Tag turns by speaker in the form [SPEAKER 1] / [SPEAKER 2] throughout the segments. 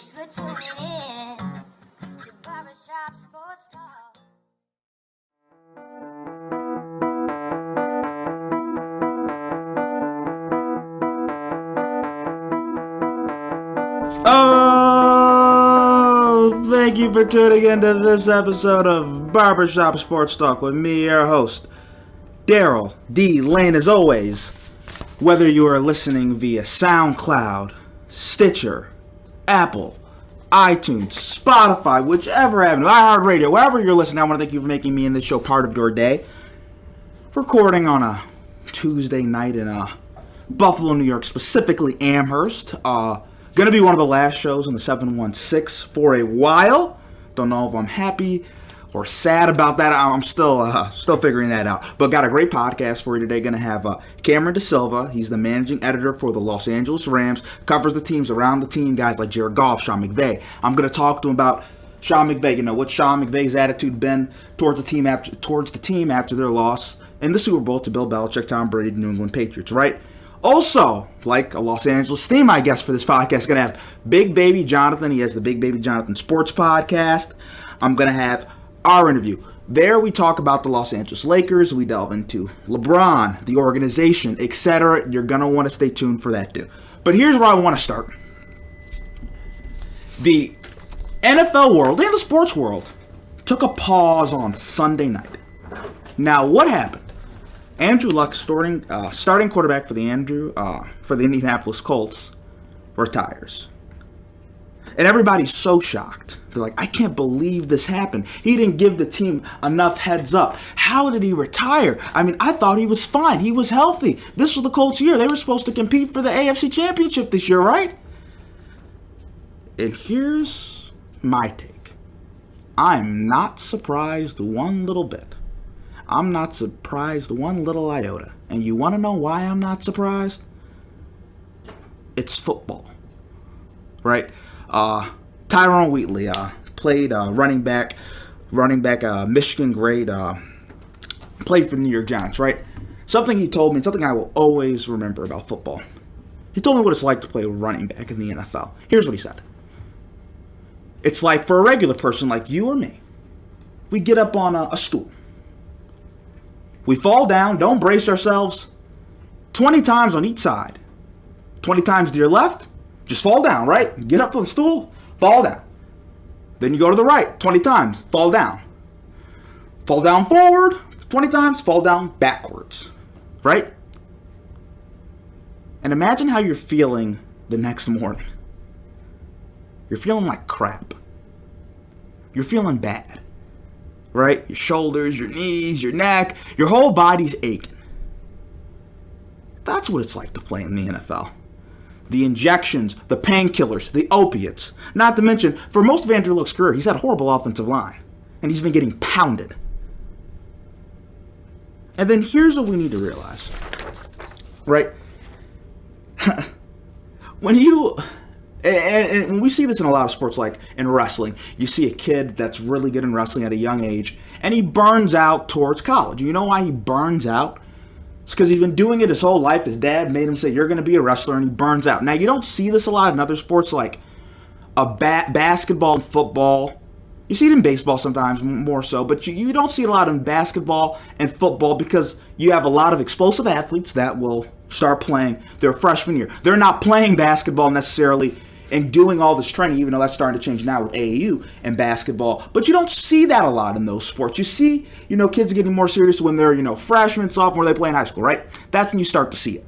[SPEAKER 1] Thanks for tuning in to Barber Shop Sports Talk.
[SPEAKER 2] Oh, thank you for tuning into this episode of Barber Shop Sports Talk with me, your host, Daryl D. Lane. As always, whether you are listening via SoundCloud, Stitcher, Apple, iTunes, Spotify, whichever avenue, iHeartRadio, wherever you're listening, I want to thank you for making me and this show part of your day. Recording on a Tuesday night in Buffalo, New York, specifically Amherst. Going to be one of the last shows in the 716 for a while. Don't know if I'm happy or sad about that. I'm still figuring that out. But got a great podcast for you today. Going to have Cameron DaSilva. He's the managing editor for the Los Angeles Rams. Covers the teams around the team, guys like Jared Goff, Sean McVay. I'm going to talk to him about Sean McVay. You know, what Sean McVay's attitude been towards the team after their loss in the Super Bowl to Bill Belichick, Tom Brady, the New England Patriots, right? Also, like a Los Angeles theme, I guess, for this podcast, going to have Bigbabyjonathan. He has the Bigbabyjonathan Sports podcast. I'm going to have our interview. There we talk about the Los Angeles Lakers. We delve into LeBron, the organization, etc. You're going to want to stay tuned for that, too. But here's where I want to start. The NFL world and the sports world took a pause on Sunday night. Now, what happened? Andrew Luck, starting quarterback for the Indianapolis Colts, retires. And everybody's so shocked. They're like, I can't believe this happened. He didn't give the team enough heads up. How did he retire? I mean, I thought he was fine. He was healthy. This was the Colts' year. They were supposed to compete for the AFC Championship this year, right? And here's my take. I'm not surprised one little bit. I'm not surprised one little iota. And you want to know why I'm not surprised? It's football. Right? Tyrone Wheatley played running back, Michigan grade, played for the New York Giants, right? Something he told me, something I will always remember about football. He told me what it's like to play running back in the NFL. Here's what he said. It's like for a regular person like you or me. We get up on a stool. We fall down, don't brace ourselves, 20 times on each side. 20 times to your left, just fall down, right? Get up on the stool, fall down. Then you go to the right, 20 times, fall down. Fall down forward, 20 times, fall down backwards, right? And imagine how you're feeling the next morning. You're feeling like crap. You're feeling bad. Right? Your shoulders, your knees, your neck, your whole body's aching. That's what it's like to play in the NFL. The injections, the painkillers, the opiates. Not to mention, for most of Andrew Luck's career, he's had a horrible offensive line. And he's been getting pounded. And then here's what we need to realize. Right? And we see this in a lot of sports, like in wrestling. You see a kid that's really good in wrestling at a young age, and he burns out towards college. You know why he burns out? It's because he's been doing it his whole life. His dad made him say, you're going to be a wrestler, and he burns out. Now, you don't see this a lot in other sports like basketball and football. You see it in baseball sometimes more so, but you don't see it a lot in basketball and football because you have a lot of explosive athletes that will start playing their freshman year. They're not playing basketball necessarily and doing all this training, even though that's starting to change now with AAU and basketball. But you don't see that a lot in those sports. You see, kids getting more serious when they're, freshmen, sophomore, they play in high school, right? That's when you start to see it.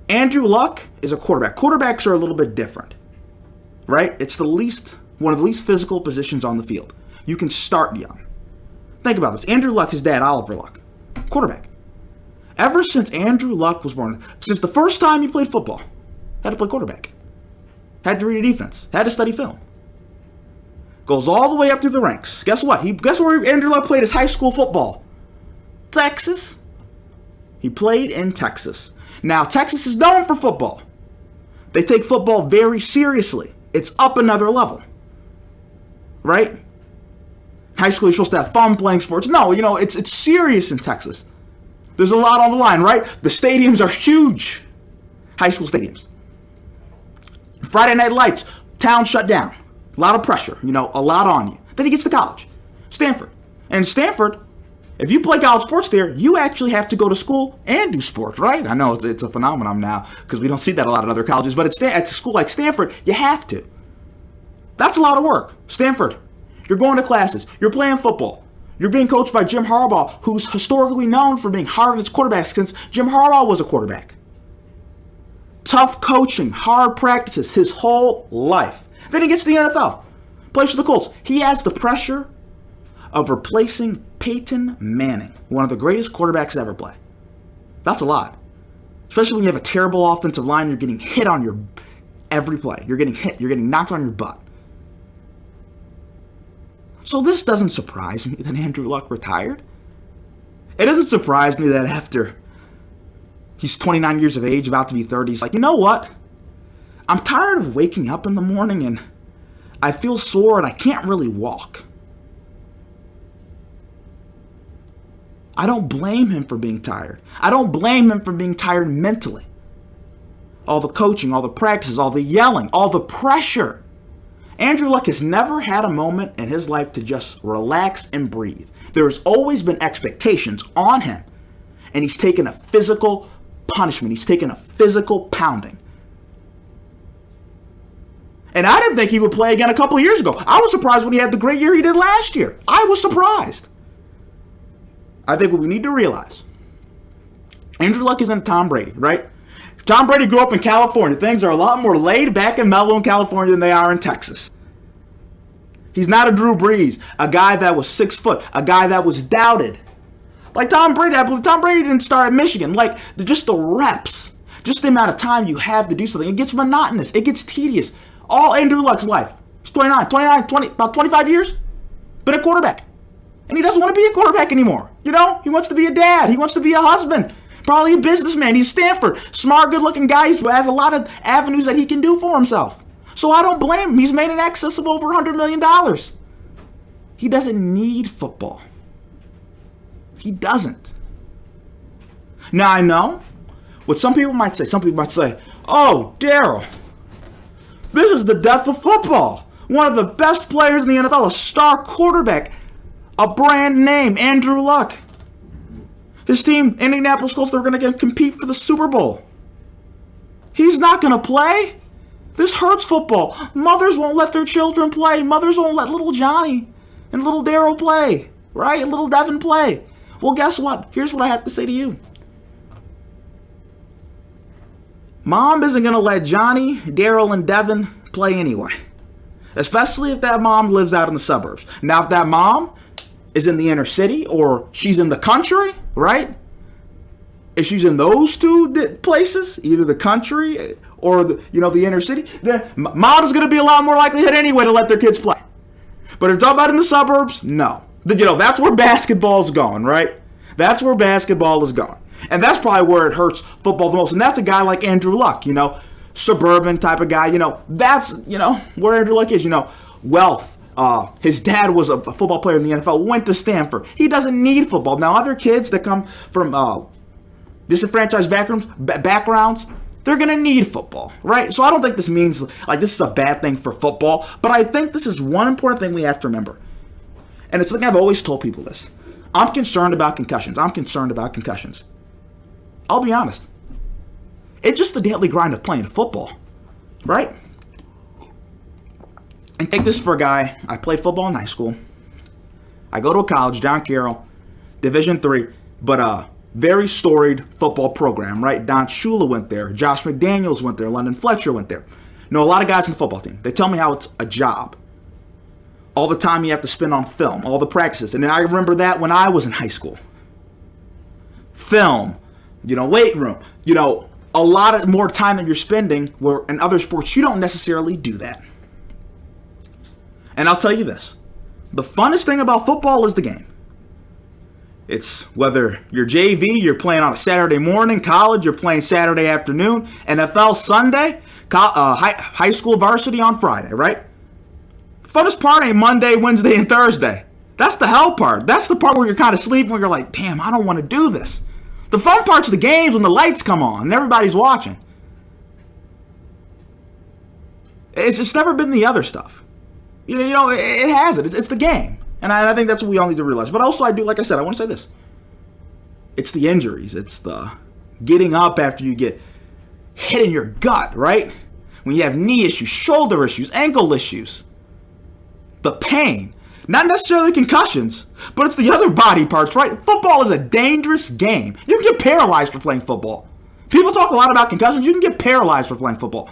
[SPEAKER 2] Andrew Luck is a quarterback. Quarterbacks are a little bit different, right? It's one of the least physical positions on the field. You can start young. Think about this. Andrew Luck, his dad, Oliver Luck, quarterback. Ever since Andrew Luck was born, since the first time he played football, had to play quarterback. Had to read a defense. Had to study film. Goes all the way up through the ranks. Guess what? Guess where Andrew Luck played his high school football? Texas. He played in Texas. Now, Texas is known for football. They take football very seriously. It's up another level. Right? High school, you're supposed to have fun playing sports. No, it's serious in Texas. There's a lot on the line, right? The stadiums are huge. High school stadiums. Friday Night Lights, town shut down. A lot of pressure, a lot on you. Then he gets to college, Stanford. And Stanford, if you play college sports there, you actually have to go to school and do sports, right? I know it's a phenomenon now because we don't see that a lot at other colleges, but at a school like Stanford, you have to. That's a lot of work. Stanford, you're going to classes, you're playing football. You're being coached by Jim Harbaugh, who's historically known for being hard on his quarterbacks since Jim Harbaugh was a quarterback. Tough coaching, hard practices his whole life. Then he gets to the NFL, plays for the Colts. He has the pressure of replacing Peyton Manning, one of the greatest quarterbacks to ever play. That's a lot. Especially when you have a terrible offensive line, you're getting hit on your every play. You're getting hit, you're getting knocked on your butt. So this doesn't surprise me that Andrew Luck retired. It doesn't surprise me that after he's 29 years of age, about to be 30, he's like, you know what? I'm tired of waking up in the morning and I feel sore and I can't really walk. I don't blame him for being tired. I don't blame him for being tired mentally. All the coaching, all the practices, all the yelling, all the pressure. Andrew Luck has never had a moment in his life to just relax and breathe. There has always been expectations on him. And he's taken a physical punishment. He's taken a physical pounding. And I didn't think he would play again a couple of years ago. I was surprised when he had the great year he did last year. I was surprised. I think what we need to realize, Andrew Luck isn't Tom Brady, right? Tom Brady grew up in California. Things are a lot more laid back and mellow in California than they are in Texas. He's not a Drew Brees, a guy that was 6 foot, a guy that was doubted. Like Tom Brady, I believe Tom Brady didn't start at Michigan. Like just the reps, just the amount of time you have to do something. It gets monotonous. It gets tedious. All Andrew Luck's life, he's 29, about 25 years, been a quarterback. And he doesn't want to be a quarterback anymore. He wants to be a dad. He wants to be a husband. Probably a businessman. He's Stanford. Smart, good-looking guy. He has a lot of avenues that he can do for himself. So I don't blame him. He's made in excess of over $100 million. He doesn't need football. He doesn't. Now, I know what some people might say. Some people might say, oh, Daryl, this is the death of football. One of the best players in the NFL, a star quarterback, a brand name, Andrew Luck. His team, Indianapolis Colts, they're going to compete for the Super Bowl. He's not going to play. This hurts football. Mothers won't let their children play. Mothers won't let little Johnny and little Daryl play, right? And little Devin play. Well, guess what? Here's what I have to say to you. Mom isn't going to let Johnny, Daryl, and Devin play anyway. Especially if that mom lives out in the suburbs. Now, if that mom is in the inner city or she's in the country, right? If she's in those two places, either the country or the inner city, then mom is going to be a lot more likelihood anyway to let their kids play. But if you're talking about in the suburbs, no. That's where basketball's going, right? That's where basketball is going. And that's probably where it hurts football the most. And that's a guy like Andrew Luck, suburban type of guy, that's, where Andrew Luck is, wealth. His dad was a football player in the NFL, went to Stanford. He doesn't need football. Now, other kids that come from disenfranchised backgrounds, they're going to need football, right? So I don't think this means like this is a bad thing for football, but I think this is one important thing we have to remember. And it's something I've always told people this. I'm concerned about concussions. I'll be honest. It's just the daily grind of playing football, right? And take this for a guy. I played football in high school. I go to a college, John Carroll, Division III, but a very storied football program, right? Don Shula went there. Josh McDaniels went there. London Fletcher went there. Know a lot of guys in the football team. They tell me how it's a job. All the time you have to spend on film, all the practices. And I remember that when I was in high school. Film, weight room, a lot of more time that you're spending where in other sports, you don't necessarily do that. And I'll tell you this. The funnest thing about football is the game. It's whether you're JV, you're playing on a Saturday morning, college, you're playing Saturday afternoon, NFL Sunday, high school varsity on Friday, right? The funnest part ain't Monday, Wednesday, and Thursday. That's the hell part. That's the part where you're kind of sleeping, where you're like, damn, I don't want to do this. The fun part's the games when the lights come on and everybody's watching. It's never been the other stuff. It hasn't. It's the game. And I think that's what we all need to realize. But also, like I said, I want to say this. It's the injuries. It's the getting up after you get hit in your gut, right? When you have knee issues, shoulder issues, ankle issues. The pain. Not necessarily concussions, but it's the other body parts, right? Football is a dangerous game. You can get paralyzed for playing football. People talk a lot about concussions. You can get paralyzed for playing football.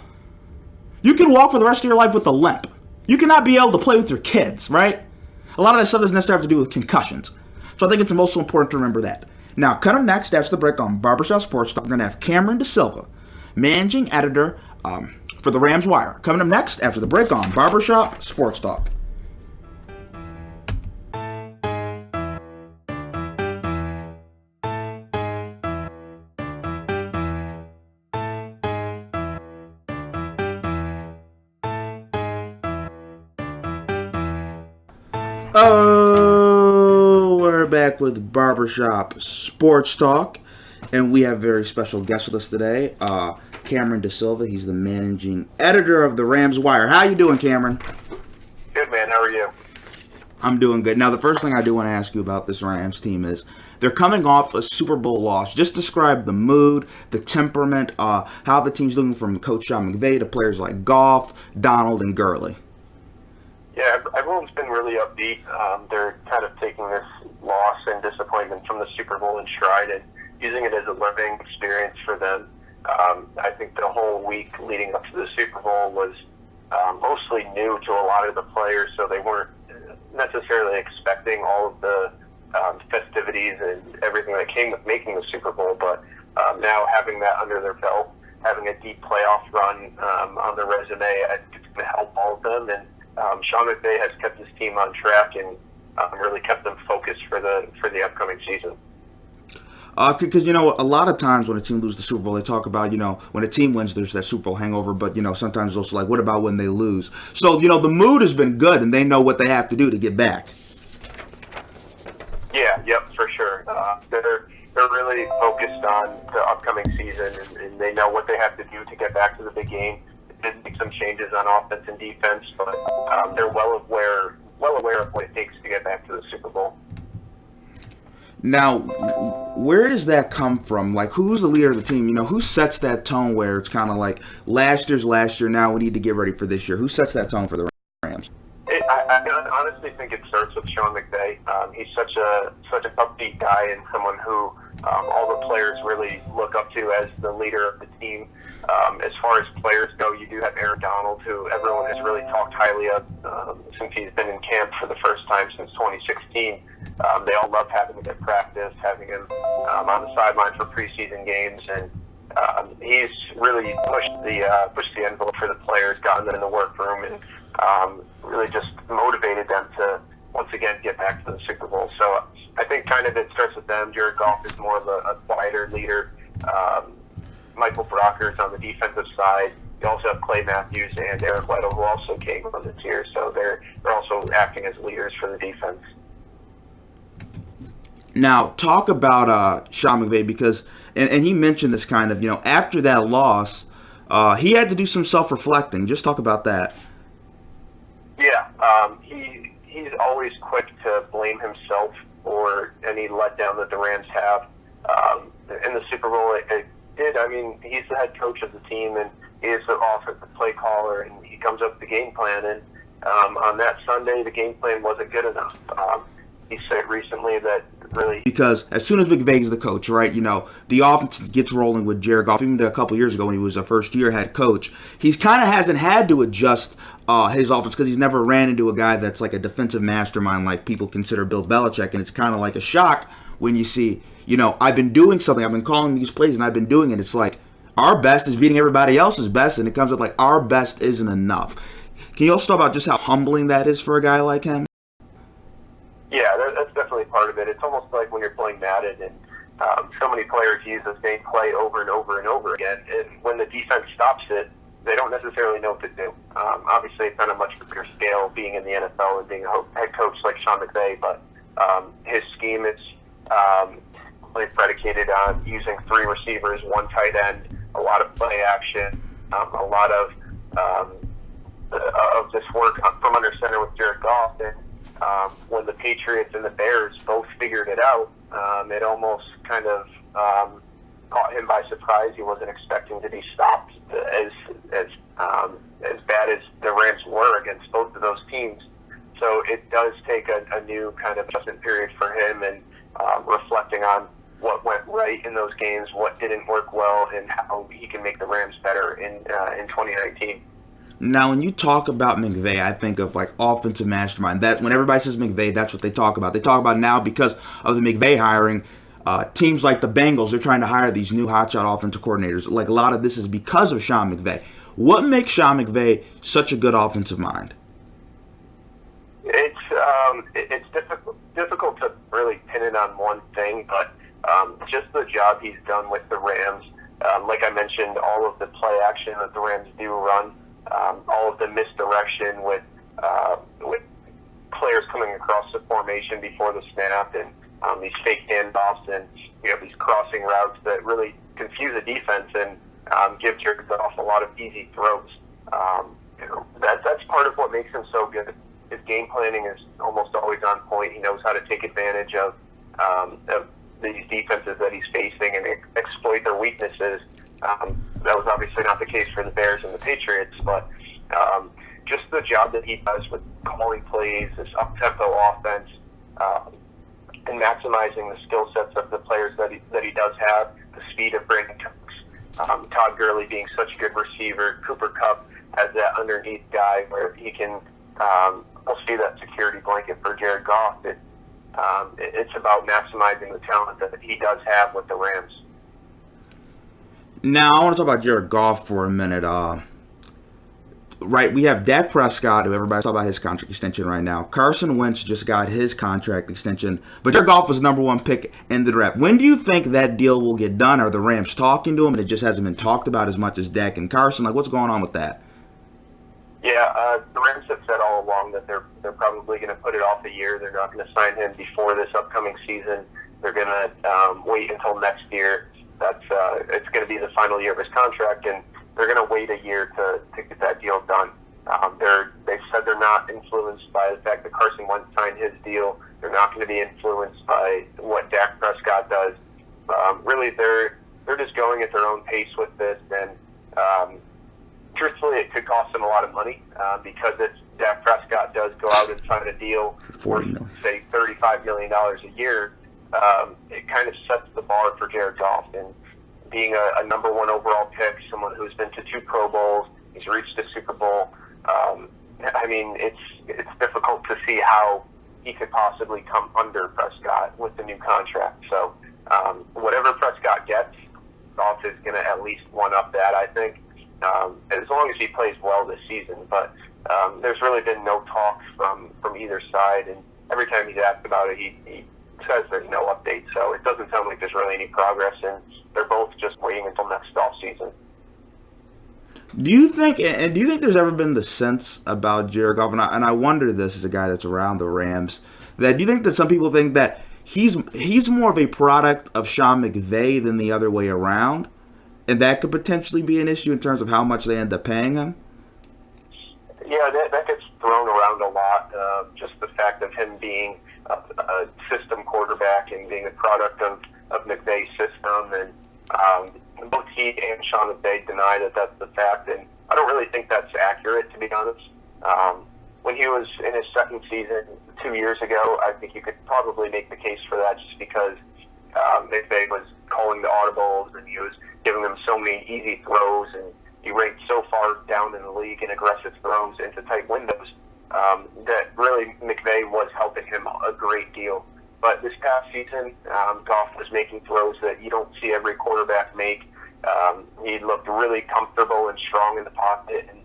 [SPEAKER 2] You can walk for the rest of your life with a limp. You cannot be able to play with your kids, right? A lot of that stuff doesn't necessarily have to do with concussions. So I think it's most important to remember that. Now, coming up next, after the break on Barber Shop Sports Talk, we're going to have Cameron DaSilva, managing editor for the Rams Wire. Coming up next, after the break on Barber Shop Sports Talk. Oh, we're back with Barbershop Sports Talk, and we have a very special guest with us today, Cameron DaSilva. He's the managing editor of the Rams Wire. How you doing, Cameron?
[SPEAKER 3] Good, man. How are you?
[SPEAKER 2] I'm doing good. Now, the first thing I do want to ask you about this Rams team is they're coming off a Super Bowl loss. Just describe the mood, the temperament, how the team's looking from Coach Sean McVay to players like Goff, Donald, and Gurley.
[SPEAKER 3] Yeah, everyone's been really upbeat. They're kind of taking this loss and disappointment from the Super Bowl in stride and using it as a learning experience for them. I think the whole week leading up to the Super Bowl was mostly new to a lot of the players, so they weren't necessarily expecting all of the festivities and everything that came with making the Super Bowl. But now having that under their belt, having a deep playoff run on their resume, I think it's going to help all of them. And Sean McVay has kept his team on track and really kept them focused for the upcoming season.
[SPEAKER 2] Because, a lot of times when a team loses the Super Bowl, they talk about, when a team wins, there's that Super Bowl hangover. But, sometimes it's also like, what about when they lose? So, the mood has been good, and they know what they have to do to get back.
[SPEAKER 3] Yeah, yep, for sure. They're really focused on the upcoming season, and they know what they have to do to get back to the big game. They did make some changes on offense and defense, but they're well aware of what it takes to get back to the Super Bowl.
[SPEAKER 2] Now, where does that come from? Like, who's the leader of the team? Who sets that tone where it's kind of like last year, now we need to get ready for this year? Who sets that tone for the Rams?
[SPEAKER 3] I honestly think it starts with Sean McVay. He's such an upbeat guy and someone who all the players really look up to as the leader of the team. As far as players go, you do have Aaron Donald, who everyone has really talked highly of since he's been in camp for the first time since 2016. They all love having him at practice, having him on the sideline for preseason games, and he's really pushed the envelope for the players, gotten them in the workroom, and really just motivated them to once again get back to the Super Bowl. So I think kind of it starts with them. Jared Goff is more of a quieter leader. Michael Brockers on the defensive side. You also have Clay Matthews and Eric Weddle, who also came from the tier, so they're also acting as leaders for the defense.
[SPEAKER 2] Now, talk about Sean McVay, because, and he mentioned this kind of, after that loss, he had to do some self-reflecting. Just talk about that.
[SPEAKER 3] Yeah, he's always quick to blame himself for any letdown that the Rams have. In the Super Bowl, it did. I mean, he's the head coach of the team, and he is the offensive play caller, and he comes up with the game plan. And on that Sunday, the game plan wasn't good enough. He said recently that really, because
[SPEAKER 2] as soon as McVay's the coach, right, the offense gets rolling with Jared Goff. Even a couple years ago when he was a first-year head coach, he's kind of hasn't had to adjust his offense because he's never ran into a guy that's like a defensive mastermind like people consider Bill Belichick, and it's kind of like a shock when you see, I've been doing something, I've been calling these plays, and I've been doing it. It's like our best is beating everybody else's best, and it comes up like our best isn't enough. Can you also talk about just how humbling that is for a guy like him?
[SPEAKER 3] Yeah, that's definitely part of it. It's almost like when you're playing Madden and so many players use the same play over and over and over again, and when the defense stops it, they don't necessarily know what to do. Obviously, it's on a much bigger scale being in the NFL and being a head coach like Sean McVay, but his scheme is really predicated on using 3 receivers, 1 tight end, a lot of play action, a lot of of this work from under center with Jared Goff. And when the Patriots and the Bears both figured it out, it almost kind of caught him by surprise. He wasn't expecting to be stopped as bad as the Rams were against both of those teams. So it does take a new kind of adjustment period for him, and reflecting on what went right in those games, what didn't work well, and how he can make the Rams better in 2019.
[SPEAKER 2] Now, when you talk about McVay, I think of like offensive mastermind. That when everybody says McVay, that's what they talk about. They talk about now because of the McVay hiring. Teams like the Bengals, they're trying to hire these new hotshot offensive coordinators. Like a lot of this is because of Sean McVay. What makes Sean McVay such a good offensive mind?
[SPEAKER 3] It's difficult to really pin it on one thing, but just the job he's done with the Rams. Like I mentioned, all of the play action that the Rams do run, all of the misdirection with players coming across the formation before the snap, and these fake handoffs, and these crossing routes that really confuse the defense and give Jared Goff a lot of easy throws. That's part of what makes him so good. His game planning is almost always on point. He knows how to take advantage of these defenses that he's facing and exploit their weaknesses. That was obviously not the case for the Bears and the Patriots, but just the job that he does with calling plays, this up-tempo offense, and maximizing the skill sets of the players that he does have, the speed of Brandon Cooks, Todd Gurley being such a good receiver, Cooper Kupp as that underneath guy where he can almost be that security blanket for Jared Goff. It's about maximizing the talent that he does have with the Rams.
[SPEAKER 2] Now, I want to talk about Jared Goff for a minute. Right, we have Dak Prescott, who everybody's talking about his contract extension right now. Carson Wentz just got his contract extension, but Jared Goff was the number one pick in the draft. When do you think that deal will get done? Are the Rams talking to him, and it just hasn't been talked about as much as Dak and Carson? Like, what's going on with that?
[SPEAKER 3] Yeah, the Rams have said all along that they're probably going to put it off a year. They're not going to sign him before this upcoming season. They're going to wait until next year. It's going to be the final year of his contract, and they're going to wait a year to get that deal done. They've said they're not influenced by the fact that Carson Wentz signed his deal. They're not going to be influenced by what Dak Prescott does. Really, they're just going at their own pace with this, and truthfully, it could cost them a lot of money because if Dak Prescott does go out and sign a deal for, say, $35 million a year, it kind of sets the bar for Jared Goff. And being a number one overall pick, someone who's been to 2 Pro Bowls, he's reached a Super Bowl. It's difficult to see how he could possibly come under Prescott with the new contract. So whatever Prescott gets, Goff is going to at least one-up that, I think, as long as he plays well this season. But there's really been no talk from either side, and every time he's asked about it, he says there's no update. So it doesn't sound like there's really any progress, and they're both just waiting until next off season.
[SPEAKER 2] Do you think there's ever been the sense about Jared Goff, and I wonder this as a guy that's around the Rams, that do you think that some people think that he's more of a product of Sean McVay than the other way around, and that could potentially be an issue in terms of how much they end up paying him?
[SPEAKER 3] Yeah, that gets thrown around a lot. Just the fact of him being a system quarterback and being a product of McVay's system, and both he and Sean McVay deny that that's the fact, and I don't really think that's accurate, to be honest. When he was in his second season 2 years ago, I think you could probably make the case for that just because McVay was calling the audibles and he was giving them so many easy throws, and he ranked so far down in the league in aggressive throws into tight windows that really McVay was helping him a great deal. But this past season, Goff was making throws that you don't see every quarterback make. He looked really comfortable and strong in the pocket, and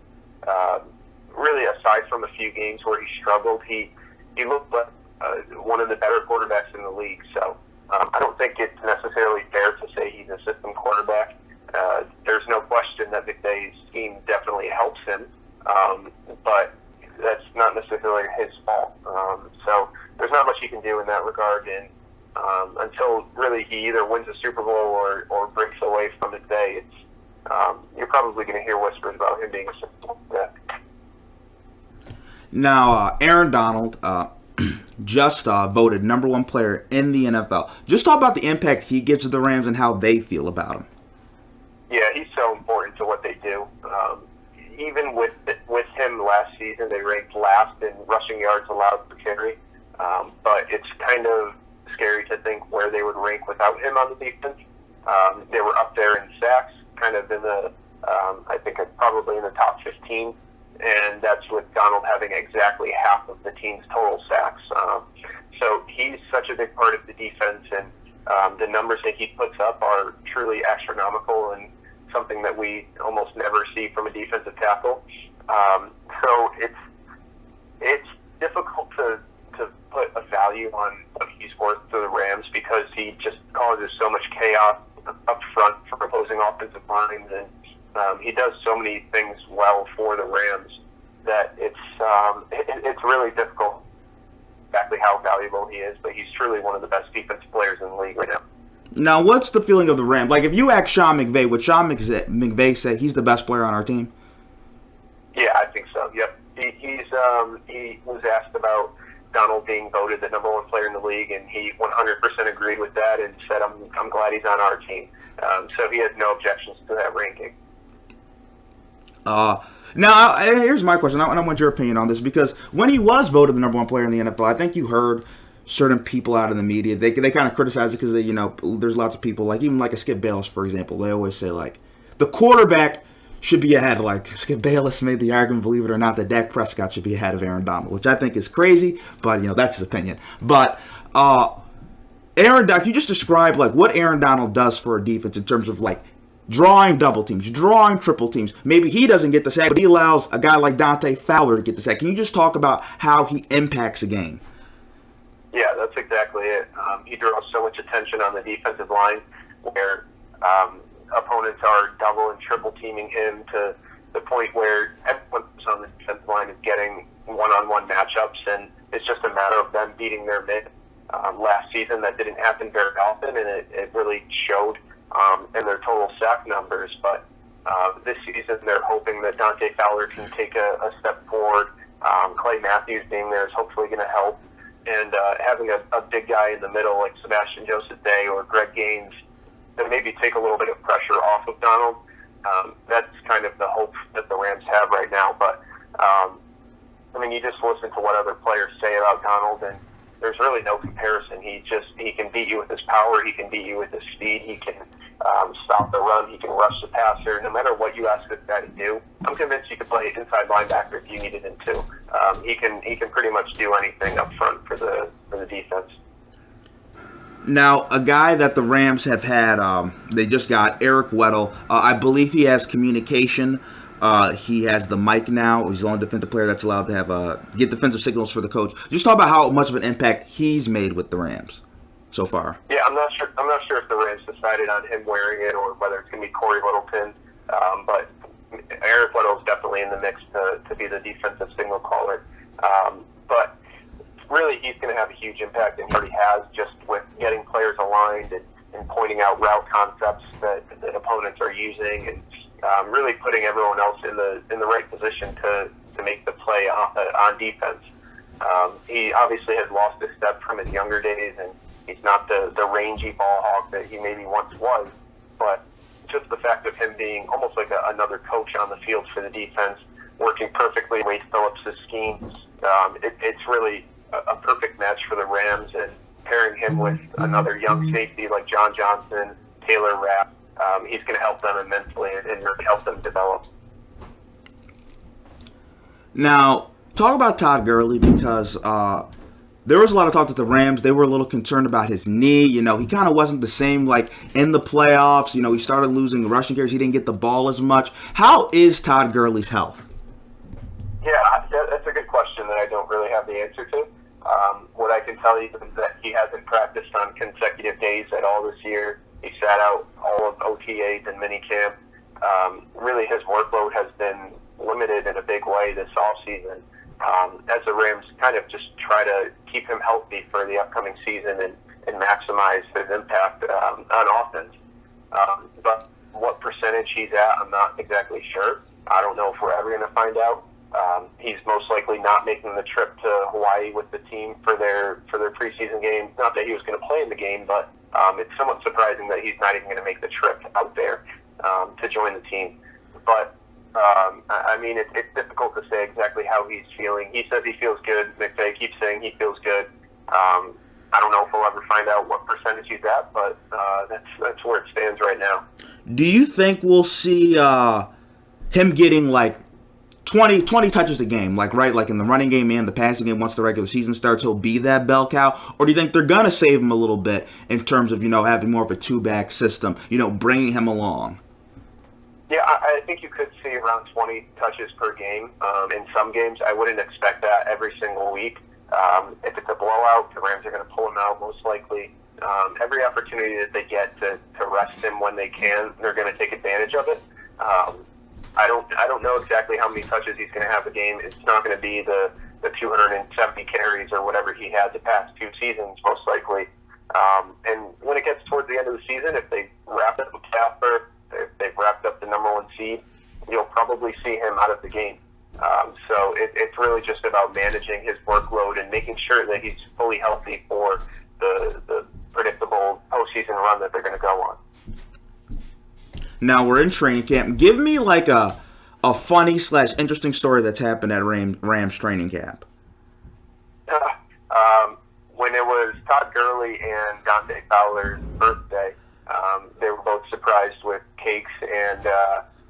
[SPEAKER 3] really aside from a few games where he struggled, he looked like one of the better quarterbacks in the league. So I don't think it's necessarily fair to say he's a system quarterback. There's no question that McVay's scheme definitely helps him, but that's not necessarily his fault. So there's not much he can do in that regard, and until really he either wins a Super Bowl or breaks away from McVay, you're probably going to hear whispers about him being a system quarterback.
[SPEAKER 2] Now, Aaron Donald just voted #1 player in the NFL. Just talk about the impact he gives to the Rams and how they feel about him.
[SPEAKER 3] Yeah, he's so important to what they do. Even with him last season, they ranked last in rushing yards allowed per carry. But it's kind of scary to think where they would rank without him on the defense. They were up there in sacks, kind of in the, I think probably in the top 15. And that's with Donald having exactly half of the team's total sacks. So he's such a big part of the defense, and the numbers that he puts up are truly astronomical and something that we almost never see from a defensive tackle. So it's difficult to put a value on what he's worth to the Rams because he just causes so much chaos up front for opposing offensive lines, and he does so many things well for the Rams that it's really difficult exactly how valuable he is, but he's truly one of the best defensive players in the league right now.
[SPEAKER 2] Now, what's the feeling of the Rams? Like, if you ask Sean McVay, would Sean McVay say he's the best player on our team?
[SPEAKER 3] Yeah, I think so. Yep. He was asked about Donald being voted the #1 player in the league, and he 100% agreed with that and said, I'm glad he's on our team. So he has no objections to that ranking.
[SPEAKER 2] Now, here's my question. I want your opinion on this, because when he was voted the #1 player in the NFL, I think you heard certain people out in the media, they kind of criticize it because there's lots of people, like even like a Skip Bayless, for example. They always say, like, the quarterback should be ahead. Like, Skip Bayless made the argument, believe it or not, that Dak Prescott should be ahead of Aaron Donald, which I think is crazy, but that's his opinion. But Aaron Donald, you just described like what Aaron Donald does for a defense in terms of like drawing double teams, drawing triple teams. Maybe he doesn't get the sack, but he allows a guy like Dante Fowler to get the sack. Can you just talk about how he impacts a game?
[SPEAKER 3] Yeah, that's exactly it. He draws so much attention on the defensive line where opponents are double and triple teaming him to the point where everyone on the defensive line is getting one-on-one matchups, and it's just a matter of them beating their mid. Last season, that didn't happen very often, and it really showed in their total sack numbers. But this season, they're hoping that Dante Fowler can take a step forward. Clay Matthews being there is hopefully going to help. And having a big guy in the middle like Sebastian Joseph-Day or Greg Gaines to maybe take a little bit of pressure off of Donald, that's kind of the hope that the Rams have right now. But, you just listen to what other players say about Donald, and there's really no comparison. He can beat you with his power. He can beat you with his speed. He can stop the run. He can rush the passer. No matter what you ask this guy to do, I'm convinced he could play inside linebacker if you needed him to. He can pretty much do anything up front for the defense.
[SPEAKER 2] Now, a guy that the Rams have had, they just got Eric Weddle. I believe he has communication. He has the mic now. He's the only defensive player that's allowed to have get defensive signals for the coach. Just talk about how much of an impact he's made with the Rams so far.
[SPEAKER 3] Yeah, I'm not sure if the Rams decided on him wearing it or whether it's going to be Corey Littleton. But Eric Weddle is definitely in the mix to be the defensive signal caller. But really, he's going to have a huge impact, and he already has, just with getting players aligned and pointing out route concepts that opponents are using, and really putting everyone else in the right position to make the play on defense. He obviously has lost a step from his younger days, and he's not the rangy ball hawk that he maybe once was. But just the fact of him being almost like another coach on the field for the defense, working perfectly Wade Phillips' schemes, it's really a perfect match for the Rams, and pairing him with another young safety like John Johnson, Taylor Rapp, he's going to help them immensely and really help them develop.
[SPEAKER 2] Now, talk about Todd Gurley, because there was a lot of talk that the Rams, they were a little concerned about his knee. He kind of wasn't the same like in the playoffs. He started losing rushing carries. He didn't get the ball as much. How is Todd Gurley's health?
[SPEAKER 3] Yeah, that's a good question that I don't really have the answer to. What I can tell you is that he hasn't practiced on consecutive days at all this year. He sat out all of OTAs and minicamp. Really, his workload has been limited in a big way this offseason. As the Rams kind of just try to keep him healthy for the upcoming season and maximize his impact on offense. But what percentage he's at, I'm not exactly sure. I don't know if we're ever going to find out. He's most likely not making the trip to Hawaii with the team for their preseason game. Not that he was going to play in the game, but it's somewhat surprising that he's not even going to make the trip out there to join the team. But I mean, it's difficult to say exactly how he's feeling. He says he feels good. McVay keeps saying he feels good. I don't know if we'll ever find out what percentage he's at, but that's where it stands right now.
[SPEAKER 2] Do you think we'll see him getting like 20 touches a game, like in the running game and the passing game once the regular season starts, he'll be that bell cow? Or do you think they're going to save him a little bit in terms of, having more of a two-back system, bringing him along?
[SPEAKER 3] Yeah, I think you could see around 20 touches per game. In some games, I wouldn't expect that every single week. If it's a blowout, the Rams are going to pull him out most likely. Every opportunity that they get to rest him when they can, they're going to take advantage of it. I don't know exactly how many touches he's going to have a game. It's not going to be the 270 carries or whatever he had the past 2 seasons, most likely. And when it gets towards the end of the season, if they wrap up with Stafford, if they've wrapped up the number 1 seed, you'll probably see him out of the game. So it's really just about managing his workload and making sure that he's fully healthy for the predictable postseason run that they're going to go on.
[SPEAKER 2] Now we're in training camp. Give me like a funny / interesting story that's happened at Rams training camp.
[SPEAKER 3] When it was Todd Gurley and Dante Fowler's birthday, they were both surprised with cakes, and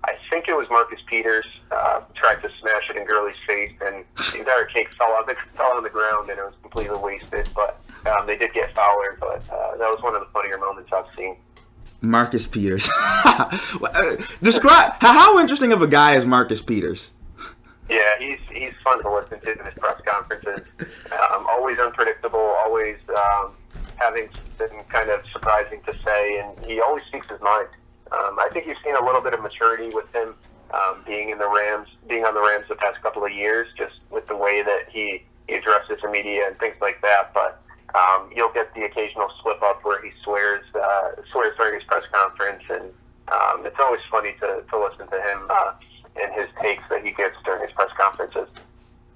[SPEAKER 3] I think it was Marcus Peters tried to smash it in Gurley's face, and the entire cake fell on the ground, and it was completely wasted. But they did get Fowler, but that was one of the funnier moments I've seen.
[SPEAKER 2] Marcus Peters. Describe how interesting of a guy is Marcus Peters?
[SPEAKER 3] Yeah, he's fun to listen to in his press conferences. Always unpredictable, always having something kind of surprising to say, and he always speaks his mind. I think you've seen a little bit of maturity with him being on the Rams the past couple of years, just with the way that he addresses the media and things like that. But you'll get the occasional slip up where he swears during his press conference, and it's always funny to listen to him and his takes that he gives during his press conferences.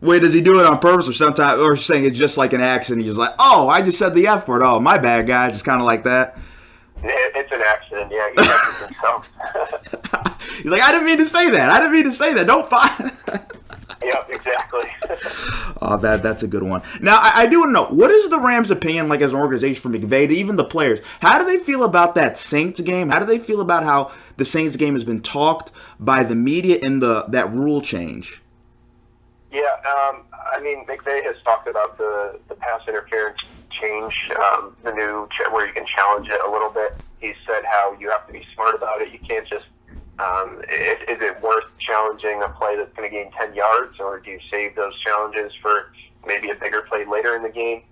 [SPEAKER 2] Wait, does he do it on purpose, or sometimes, or saying it's just like an accident? He's like, "Oh, I just said the F word. Oh, my bad, guy." Just kind of like that.
[SPEAKER 3] It's an accident. Yeah, he catches himself.
[SPEAKER 2] He's like, "I didn't mean to say that. Don't find."
[SPEAKER 3] Yep, exactly.
[SPEAKER 2] Oh, that's a good one. Now, I do want to know, what is the Rams' opinion, like as an organization, from McVay to even the players? How do they feel about that Saints game? How do they feel about how the Saints game has been talked by the media in that rule change?
[SPEAKER 3] Yeah, I mean, McVay has talked about the pass interference change, the new where you can challenge it a little bit. He said how you have to be smart about it. You can't just is it worth challenging a play that's going to gain 10 yards, or do you save those challenges for maybe a bigger play later in the game?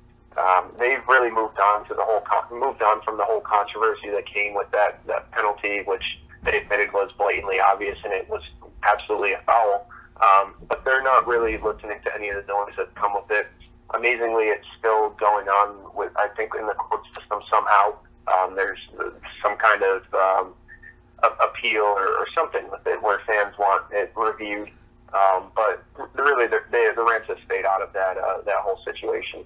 [SPEAKER 3] They've really moved on from the whole controversy that came with that penalty, which they admitted was blatantly obvious and it was absolutely a foul. But they're not really listening to any of the noise that's come with it. Amazingly, it's still going on with, I think, in the court system somehow. There's some kind of appeal or something with it where fans want it reviewed. But really, the Rams have stayed out of that whole situation.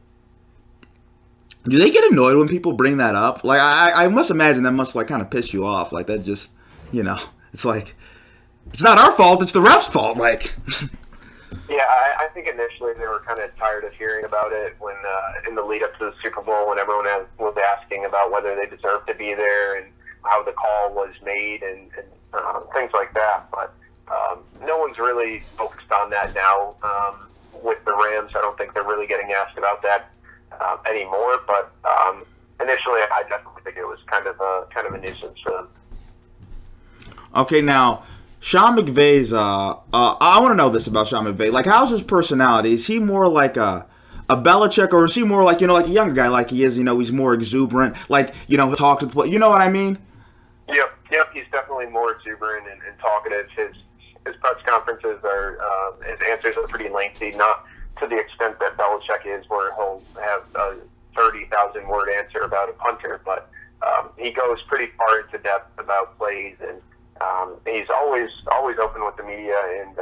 [SPEAKER 2] Do they get annoyed when people bring that up? Like, I must imagine that must, like, kind of piss you off. Like, that just, it's like, it's not our fault, it's the ref's fault, like.
[SPEAKER 3] Yeah, I think initially they were kind of tired of hearing about it when in the lead up to the Super Bowl, when everyone was asking about whether they deserved to be there and how the call was made and things like that. But no one's really focused on that now with the Rams. I don't think they're really getting asked about that anymore. But initially, I definitely think it was kind of a nuisance for them.
[SPEAKER 2] Okay, now, Sean McVay's, I want to know this about Sean McVay. Like, how's his personality? Is he more like a Belichick, or is he more like, like a younger guy like he is? He's more exuberant, like, talk to the play. You know what I mean?
[SPEAKER 3] Yep. He's definitely more exuberant and talkative. His press conferences his answers are pretty lengthy, not to the extent that Belichick is, where he'll have a 30,000 word answer about a punter, but he goes pretty far into depth about plays, and he's always open with the media, and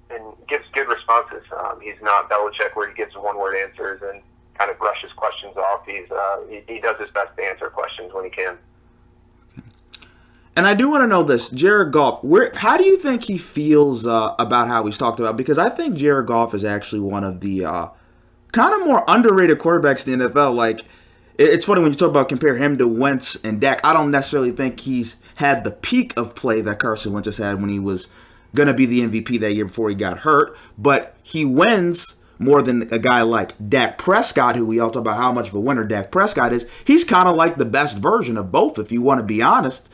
[SPEAKER 3] and gives good responses. He's not Belichick where he gives one-word answers and kind of brushes questions off. He does his best to answer questions when he can.
[SPEAKER 2] And I do want to know this, Jared Goff. How do you think he feels about how he's talked about? Because I think Jared Goff is actually one of the kind of more underrated quarterbacks in the NFL. Like, it's funny when you talk about compare him to Wentz and Dak. I don't necessarily think he's had the peak of play that Carson Wentz has had when he was going to be the MVP that year before he got hurt. But he wins more than a guy like Dak Prescott, who we all talk about how much of a winner Dak Prescott is. He's kind of like the best version of both, if you want to be honest.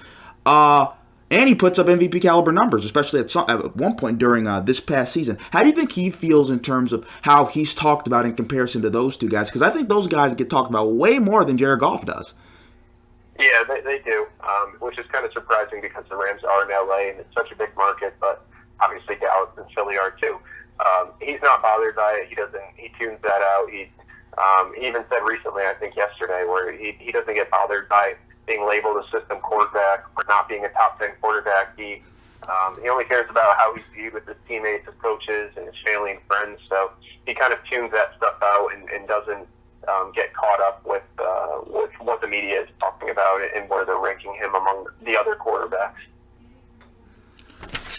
[SPEAKER 2] And he puts up MVP caliber numbers, especially at one point during this past season. How do you think he feels in terms of how he's talked about in comparison to those two guys? Because I think those guys get talked about way more than Jared Goff does.
[SPEAKER 3] Yeah, they do, which is kind of surprising because the Rams are in LA and it's such a big market, but obviously Dallas and Philly are too. He's not bothered by it. He tunes that out. He even said recently, I think yesterday, where he doesn't get bothered by being labeled a system quarterback or not being a top 10 quarterback. He only cares about how he's viewed with his teammates, his coaches, and his family and friends. So he kind of tunes that stuff out and doesn't get caught up with what the media is talking about and where they're ranking him among the other quarterbacks.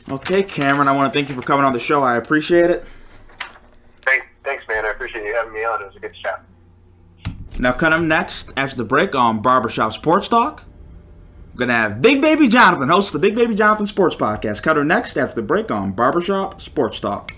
[SPEAKER 2] Okay, Cameron, I want to thank you for coming on the show. I appreciate it.
[SPEAKER 3] Thanks, man. I appreciate you having me on. It was a good chat.
[SPEAKER 2] Now, coming next, after the break on Barber Shop Sports Talk, we're going to have Big Baby Jonathan, host of the Bigbabyjonathan Sports Podcast. Cut her next after the break on Barber Shop Sports Talk.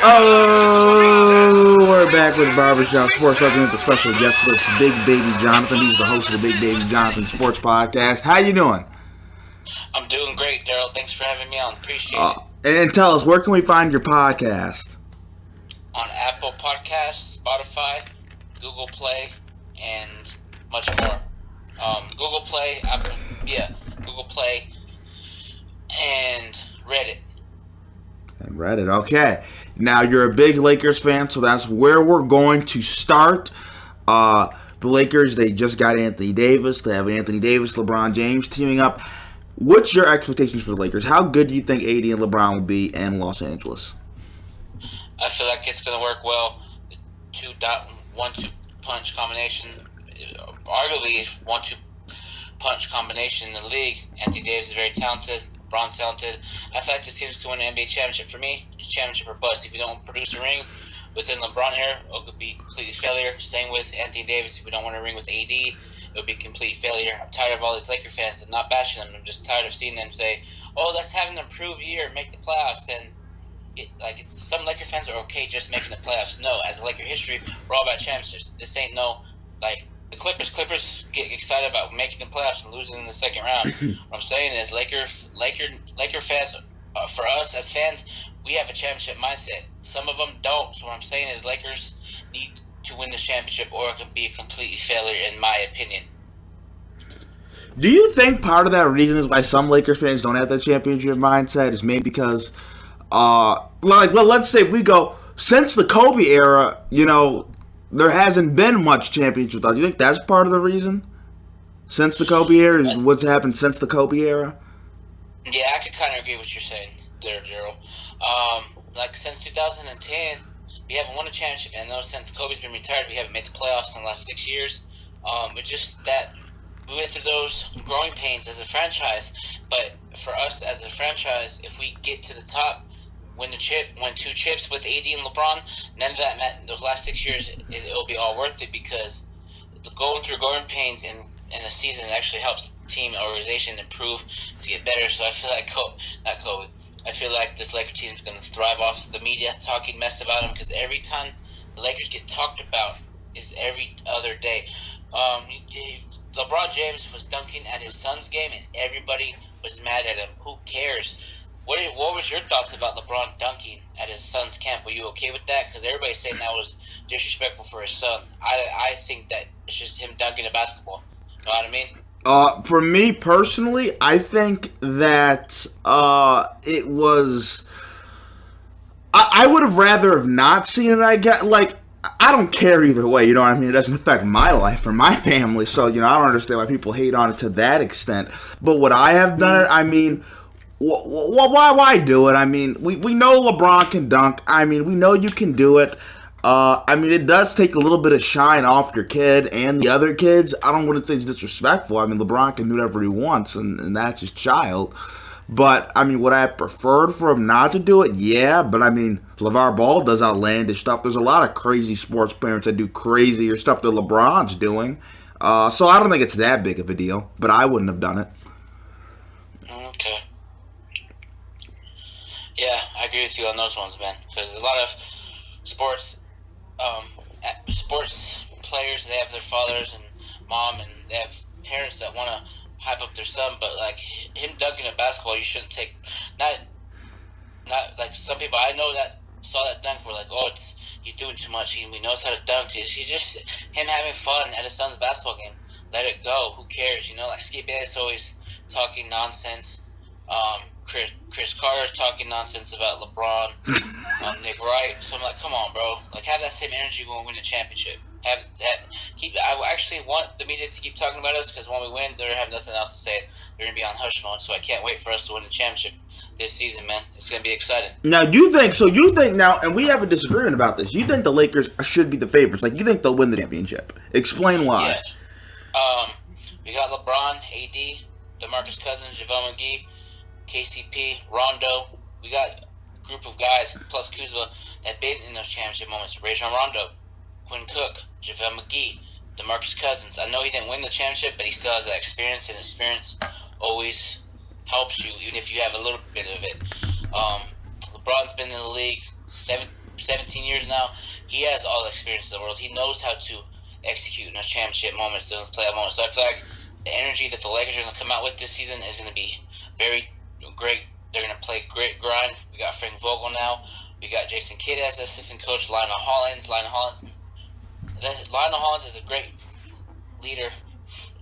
[SPEAKER 2] Oh, we're back with Barber Shop Sports Talk with a special guest list, Big Baby Jonathan. He's the host of the Bigbabyjonathan Sports Podcast. How you doing?
[SPEAKER 4] I'm doing great, Daryl. Thanks for having me on. Appreciate it.
[SPEAKER 2] And tell us, where can we find your podcast?
[SPEAKER 4] On Apple Podcasts, Spotify, Google Play, and much more. Google Play, Google Play, and Reddit.
[SPEAKER 2] And Reddit, okay. Now, you're a big Lakers fan, so that's where we're going to start. The Lakers, they just got Anthony Davis. They have Anthony Davis, LeBron James teaming up. What's your expectations for the Lakers? How good do you think AD and LeBron will be in Los Angeles?
[SPEAKER 4] I feel like it's going to work well. 1-2 punch combination, arguably 1-2 punch combination in the league. Anthony Davis is very talented. LeBron talented. I feel like this team's going to win an NBA championship. For me, it's championship or bust. If you don't produce a ring within LeBron era, it could be complete failure. Same with Anthony Davis. If we don't win a ring with AD, it would be complete failure. I'm tired of all these Laker fans. I'm not bashing them. I'm just tired of seeing them say, "Oh, let's have an improved year, make the playoffs." And some Laker fans are okay just making the playoffs. No, as a Laker history, we're all about championships. This ain't the Clippers get excited about making the playoffs and losing in the second round. What I'm saying is Laker fans, for us as fans, we have a championship mindset. Some of them don't. So what I'm saying is Lakers need to win the championship or it can be a complete failure in my opinion.
[SPEAKER 2] Do you think part of that reason is why some Lakers fans don't have that championship mindset is maybe because, let's say if we go, since the Kobe era, there hasn't been much championship thought. Do you think that's part of the reason? Since the Kobe era? What's happened since the Kobe era?
[SPEAKER 4] Yeah, I could kind of agree with what you're saying there, Daryl. Since 2010, we haven't won a championship. And I know since Kobe's been retired, we haven't made the playoffs in the last 6 years. But just that we went through those growing pains as a franchise. But for us as a franchise, if we get to the top, win 2 chips with AD and LeBron, none of that meant those last 6 years, it'll be all worth it because going through growing pains in a season actually helps team and organization improve to get better. So I feel like I feel like this Lakers team is going to thrive off the media talking mess about them because every time the Lakers get talked about is every other day. LeBron James was dunking at his son's game and everybody was mad at him. Who cares? What was your thoughts about LeBron dunking at his son's camp? Were you okay with that? Because everybody's saying that was disrespectful for his son. I think that it's just him dunking a basketball. You know what I mean?
[SPEAKER 2] For me personally, I think that it was. I would have rather have not seen it. I don't care either way, you know what I mean? It doesn't affect my life or my family, so, you know, I don't understand why people hate on it to that extent. But would I have done it? I mean, why do it? I mean, we know LeBron can dunk. I mean, we know you can do it. I mean, it does take a little bit of shine off your kid and the other kids. I don't want to say it's disrespectful. I mean, LeBron can do whatever he wants, and that's his child. But, I mean, would I have preferred for him not to do it? Yeah, but, I mean, LeVar Ball does outlandish stuff. There's a lot of crazy sports parents that do crazier stuff than LeBron's doing. So I don't think it's that big of a deal, but I wouldn't have done it.
[SPEAKER 4] Okay. Yeah, I agree with you on those ones, man. Because a lot of sports players, they have their fathers and mom, and they have parents that want to hype up their son, but like him dunking at basketball, you shouldn't take not like some people I know that saw that dunk were like, oh, he's doing too much. He knows how to dunk. He's just him having fun at his son's basketball game. Let it go. Who cares? You know, like Skip Bayless always talking nonsense. Chris Carter's talking nonsense about LeBron. Nick Wright. So I'm like, come on, bro. Like, have that same energy when we win a championship. I actually want the media to keep talking about us because when we win, they're gonna have nothing else to say. They're gonna be on hush mode. So I can't wait for us to win the championship this season, man. It's gonna be exciting.
[SPEAKER 2] Now, you think now, and we have a disagreement about this. You think the Lakers should be the favorites? Like, you think they'll win the championship? Explain why.
[SPEAKER 4] Yes. We got LeBron, AD, DeMarcus Cousins, JaVale McGee, KCP, Rondo. We got a group of guys plus Kuzma that been in those championship moments. Rajon Rondo, Quinn Cook, JaVale McGee, DeMarcus Cousins. I know he didn't win the championship, but he still has that experience, and experience always helps you, even if you have a little bit of it. LeBron's been in the league 17 years now. He has all the experience in the world. He knows how to execute in those championship moments, those playoff moments. So I feel like the energy that the Lakers are going to come out with this season is going to be very great. They're going to play great grind. We got Frank Vogel now. We got Jason Kidd as assistant coach. Lionel Hollins is a great leader,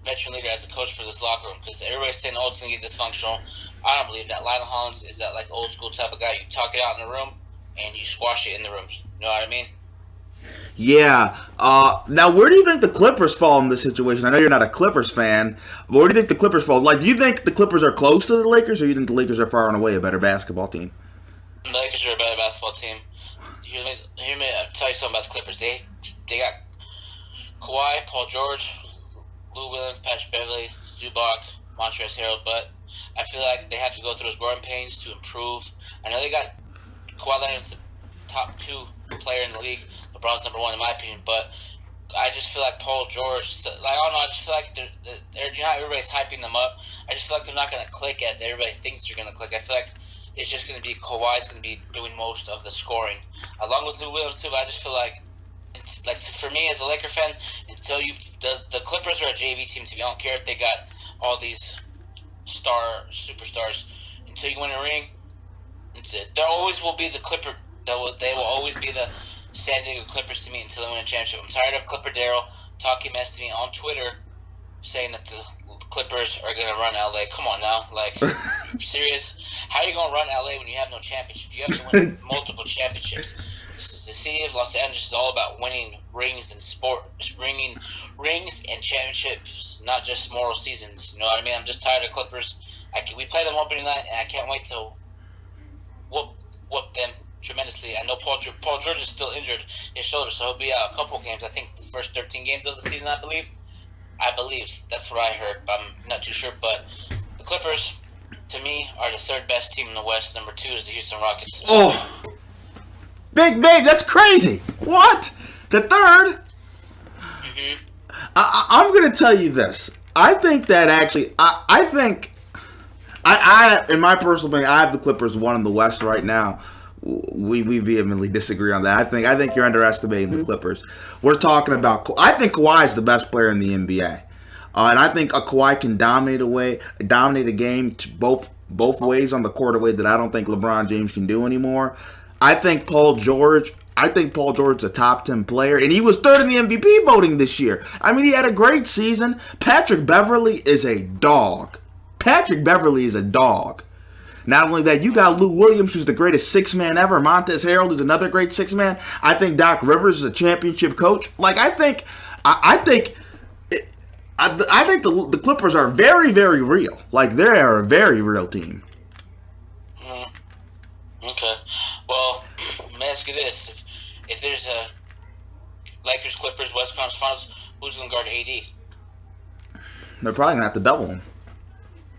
[SPEAKER 4] veteran leader as a coach for this locker room because everybody's saying, oh, it's going to get dysfunctional. I don't believe that. Lionel Hollins is that like old school type of guy. You talk it out in the room and you squash it in the room. You know what I mean?
[SPEAKER 2] Yeah. Now, where do you think the Clippers fall in this situation? I know you're not a Clippers fan, but where do you think the Clippers fall? Like, do you think the Clippers are close to the Lakers, or do you think the Lakers are far and away a better basketball team?
[SPEAKER 4] The Lakers are a better basketball team. Hear me tell you something about the Clippers. They got Kawhi, Paul George, Lou Williams, Patrick Beverley, Zubac, Montrezl Harrell, but I feel like they have to go through those growing pains to improve. I know they got Kawhi Leonard's the top 2 player in the league. LeBron's number 1 in my opinion, but I just feel like Paul George, like I don't know, I just feel like they're not everybody's hyping them up. I just feel like they're not going to click as everybody thinks they're going to click. I feel like it's just going to be Kawhi's going to be doing most of the scoring, along with Lou Williams too. But I just feel like, for me as a Laker fan, until the Clippers are a JV team. To me, I don't care if they got all these superstars. Until you win a ring, there always will be the Clipper. They will always be the San Diego Clippers to me until they win a championship. I'm tired of Clipper Darrell talking mess to me on Twitter, saying that the Clippers are going to run LA. Come on now, like, serious? How are you going to run LA when you have no championship? You have to win multiple championships. This is the city of Los Angeles. Is all about winning rings and sport, bringing rings and championships, not just moral seasons. You know what I mean? I'm just tired of Clippers. We play them opening night, and I can't wait to whoop them tremendously. I know Paul George is still injured his shoulder, so he'll be out a couple games. I think the first 13 games of the season, I believe. That's what I heard, but I'm not too sure. But the Clippers, to me, are the 3rd best team in the West. Number 2 is the Houston Rockets.
[SPEAKER 2] Oh, Big Babe, that's crazy. What? The 3rd?
[SPEAKER 4] Mm-hmm.
[SPEAKER 2] I'm going to tell you this. I think that actually, I think, in my personal opinion, I have the Clippers 1 in the West right now. We vehemently disagree on that. I think you're underestimating the Clippers. We're talking about. I think Kawhi is the best player in the NBA, and I think Kawhi can dominate a game both ways on the court, a way that I don't think LeBron James can do anymore. I think Paul George is a top 10 player, and he was 3rd in the MVP voting this year. I mean, he had a great season. Patrick Beverley is a dog. Not only that, you got Lou Williams, who's the greatest six-man ever. Montez Harrell, who's another great six-man. I think Doc Rivers is a championship coach. Like, I think the Clippers are very, very real. Like, they're a very real team.
[SPEAKER 4] Okay. Well, let me ask you this. If there's a Lakers, Clippers, West Conference Finals, who's going to guard AD?
[SPEAKER 2] They're probably going to have to double him.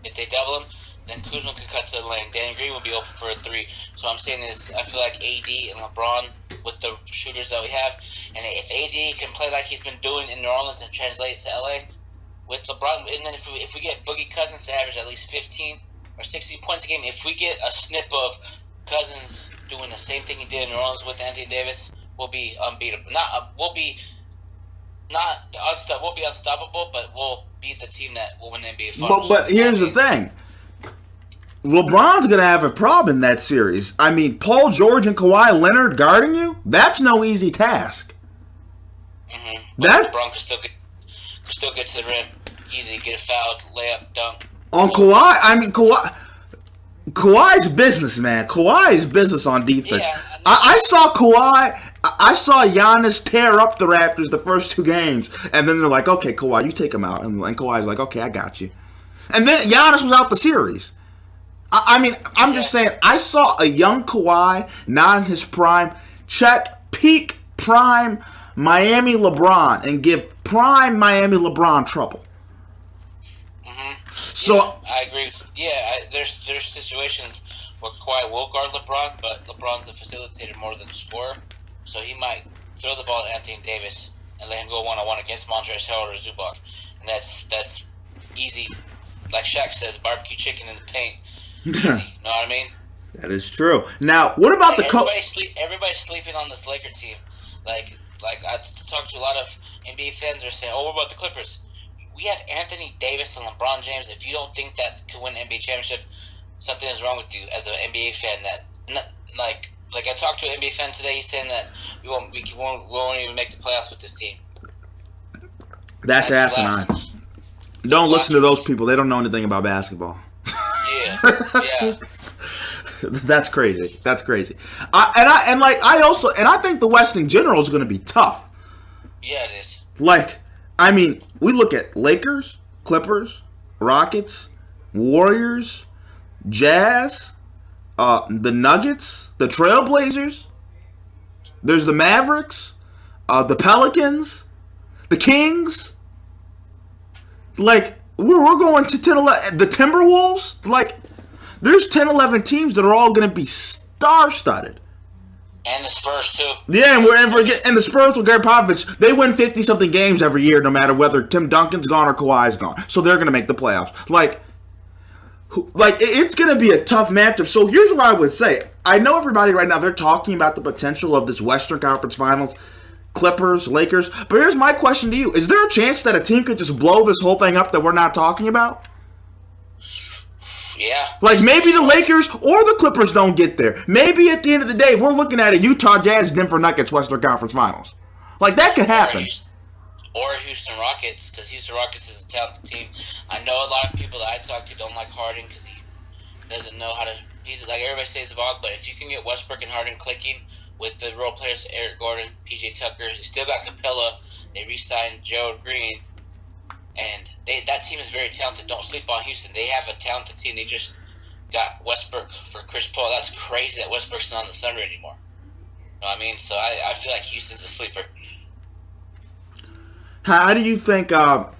[SPEAKER 4] If they double him, then Kuzma could cut to the lane. Danny Green will be open for a three. So I'm saying is, I feel like AD and LeBron, with the shooters that we have, and if AD can play like he's been doing in New Orleans and translate it to LA, with LeBron, and then if we get Boogie Cousins to average at least 15 or 16 points a game, if we get a snip of Cousins doing the same thing he did in New Orleans with Anthony Davis, we'll be unbeatable. We'll be unstoppable, but we'll be the team that will win the NBA Finals.
[SPEAKER 2] But here's the thing. LeBron's going to have a problem in that series. I mean, Paul George and Kawhi Leonard guarding you? That's no easy task.
[SPEAKER 4] Mm-hmm. LeBron could still get to the rim. Easy, get a foul, layup, dunk.
[SPEAKER 2] On Kawhi, I mean, Kawhi's business, man. Kawhi's business on defense.
[SPEAKER 4] Yeah,
[SPEAKER 2] I saw Kawhi. I saw Giannis tear up the Raptors the first two games, and then they're like, "Okay, Kawhi, you take him out," and Kawhi's like, "Okay, I got you." And then Giannis was out the series. I mean, I'm just saying, I saw a young Kawhi, not in his prime, check peak prime Miami LeBron and give prime Miami LeBron trouble. So
[SPEAKER 4] yeah, I agree. There's situations where Kawhi will guard LeBron, but LeBron's a facilitator more than a scorer, so he might throw the ball at Anthony Davis and let him go one-on-one against Montrezl Harrell or Zubac, and that's easy. Like Shaq says, barbecue chicken in the paint. Easy, you know what I mean?
[SPEAKER 2] That is true. Now, what about the
[SPEAKER 4] Colts? Everybody's sleeping on this Laker team. Like I talked to a lot of NBA fans who are saying, "Oh, what about the Clippers?" We have Anthony Davis and LeBron James. If you don't think that could win an NBA championship, something is wrong with you as an NBA fan. Like I talked to an NBA fan today. He's saying that we won't even make the playoffs with this team.
[SPEAKER 2] That's asinine. Don't listen to those people. They don't know anything about basketball. Yeah. That's crazy. I think the West in general is going to be tough.
[SPEAKER 4] Yeah, it is.
[SPEAKER 2] Like, I mean, we look at Lakers, Clippers, Rockets, Warriors, Jazz, the Nuggets, the Trailblazers. There's the Mavericks, the Pelicans, the Kings. Like, we're going to 10, 11, the Timberwolves. Like, there's 10, 11 teams that are all going to be star-studded.
[SPEAKER 4] And the Spurs, too.
[SPEAKER 2] Yeah, and the Spurs with Gary Popovich, they win 50-something games every year no matter whether Tim Duncan's gone or Kawhi's gone. So they're going to make the playoffs. Like it's going to be a tough matchup. So here's what I would say. I know everybody right now, they're talking about the potential of this Western Conference Finals, Clippers, Lakers. But here's my question to you. Is there a chance that a team could just blow this whole thing up that we're not talking about?
[SPEAKER 4] Yeah.
[SPEAKER 2] Like, maybe the Lakers or the Clippers don't get there. Maybe at the end of the day, we're looking at a Utah Jazz, Denver Nuggets Western Conference Finals. Like, that could happen.
[SPEAKER 4] Or Houston Rockets, because Houston Rockets is a talented team. I know a lot of people that I talk to don't like Harden because he doesn't know how to. He's like everybody says about, but if you can get Westbrook and Harden clicking with the role players, Eric Gordon, PJ Tucker, you still got Capella. They re-signed Gerald Green. And that team is very talented. Don't sleep on Houston. They have a talented team. They just got Westbrook for Chris Paul. That's crazy that Westbrook's not on the Thunder anymore. You know what I mean? So I feel like Houston's a sleeper.
[SPEAKER 2] How do you think? I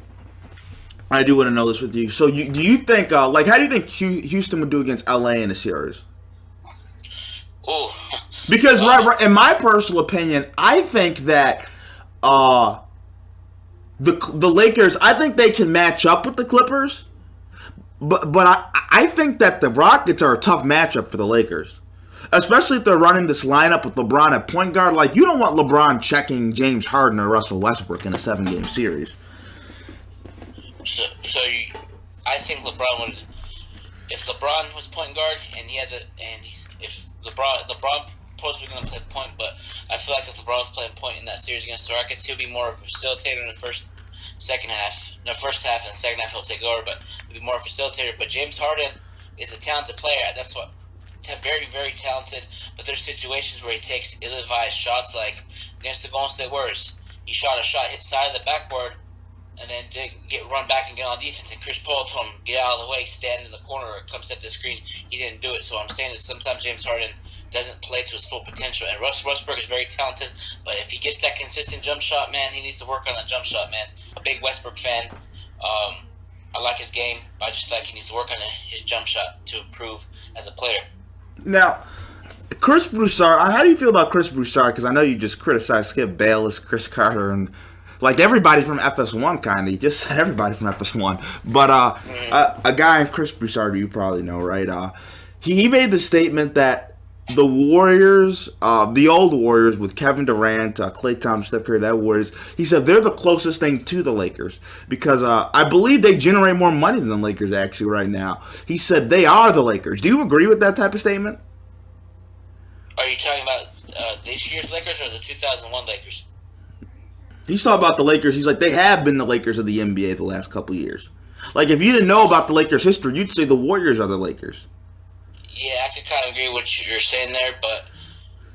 [SPEAKER 2] do want to know this with you. So do you think? How do you think Houston would do against LA in a series?
[SPEAKER 4] Ooh.
[SPEAKER 2] Because in my personal opinion, I think that the Lakers, I think they can match up with the Clippers, but I think that the Rockets are a tough matchup for the Lakers, especially if they're running this lineup with LeBron at point guard. Like, you don't want LeBron checking James Harden or Russell Westbrook in a 7-game series.
[SPEAKER 4] I think LeBron would, if LeBron was point guard and if LeBron probably going to play point, but I feel like if LeBron was playing point in that series against the Rockets, he'll be more of a facilitator in the first half, and the second half he'll take over, but he'll be more of a facilitator. But James Harden is a talented player. That's what very, very talented. But there's situations where he takes ill-advised shots, like against the Golden State Warriors. He shot a shot, hit side of the backboard, and then didn't run back and get on defense. And Chris Paul told him, get out of the way, stand in the corner, or come set the screen. He didn't do it. So I'm saying that sometimes James Harden doesn't play to his full potential. And Russell Westbrook is very talented, but if he gets that consistent jump shot, man, he needs to work on that jump shot, man. A big Westbrook fan. I like his game, but I just feel like he needs to work on his jump shot to improve as a player.
[SPEAKER 2] Now, Chris Broussard, how do you feel about Chris Broussard? Because I know you just criticized Skip Bayless, Chris Carter, and like everybody from FS1 kind of. You just said everybody from FS1. But a guy in Chris Broussard, you probably know, right? He made the statement that the Warriors, the old Warriors with Kevin Durant, Klay Thompson, Steph Curry, that Warriors, he said they're the closest thing to the Lakers because I believe they generate more money than the Lakers actually right now. He said they are the Lakers. Do you agree with that type of statement?
[SPEAKER 4] Are you talking about this year's Lakers or the 2001 Lakers?
[SPEAKER 2] He's talking about the Lakers. He's like, they have been the Lakers of the NBA the last couple of years. Like, if you didn't know about the Lakers' history, you'd say the Warriors are the Lakers.
[SPEAKER 4] Yeah, I could kind of agree with what you're saying there, but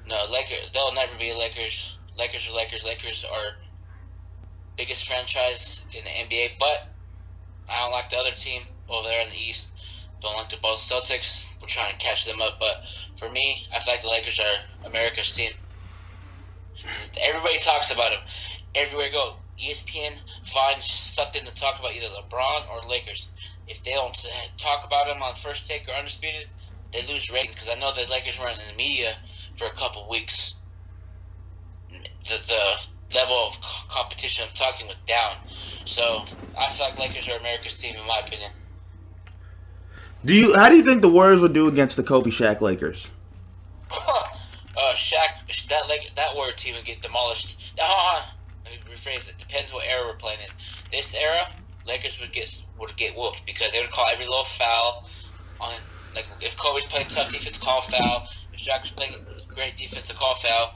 [SPEAKER 4] no, they'll never be Lakers. Lakers are Lakers. Lakers are biggest franchise in the NBA, but I don't like the other team over there in the East. Don't like the Boston Celtics. We're trying to catch them up, but for me, I feel like the Lakers are America's team. Everybody talks about them. Everywhere you go, ESPN finds something to talk about, either LeBron or Lakers. If they don't talk about them on First Take or Undisputed, they lose ratings, because I know the Lakers weren't in the media for a couple weeks. The level of competition of talking was down. So I feel like Lakers are America's team, in my opinion.
[SPEAKER 2] How do you think the Warriors would do against the Kobe Shaq Lakers?
[SPEAKER 4] That Warrior team would get demolished. Let me rephrase it. Depends what era we're playing in. This era, Lakers would get whooped because they would call every little foul on. Like, if Kobe's playing tough defense, call foul. If Shaq's playing great defense, call foul.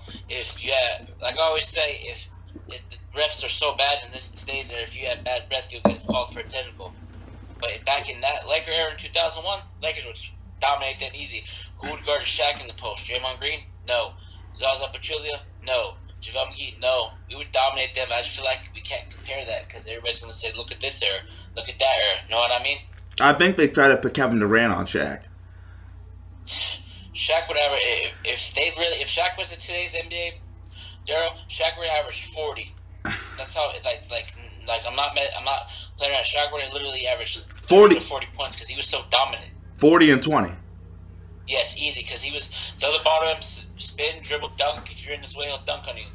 [SPEAKER 4] Like I always say, if the refs are so bad in today's era, if you have bad breath, you'll get called for a technical. But back in that Laker era in 2001, Lakers would dominate that easy. Who would guard Shaq in the post? Draymond Green? No. Zaza Pachulia? No. JaVale McGee? No. We would dominate them. I just feel like we can't compare that because everybody's going to say, look at this era, look at that era. Know what I mean?
[SPEAKER 2] I think they try to put Kevin Durant on Shaq.
[SPEAKER 4] Shaq would average, if Shaq was in today's NBA, Daryl, Shaq would average 40. That's how I'm not playing around. Shaq would literally average 40 points because he was so dominant.
[SPEAKER 2] 40 and 20.
[SPEAKER 4] Yes, easy, because he was throw the ball to him, spin, dribble, dunk. If you're in his way, he'll dunk on you.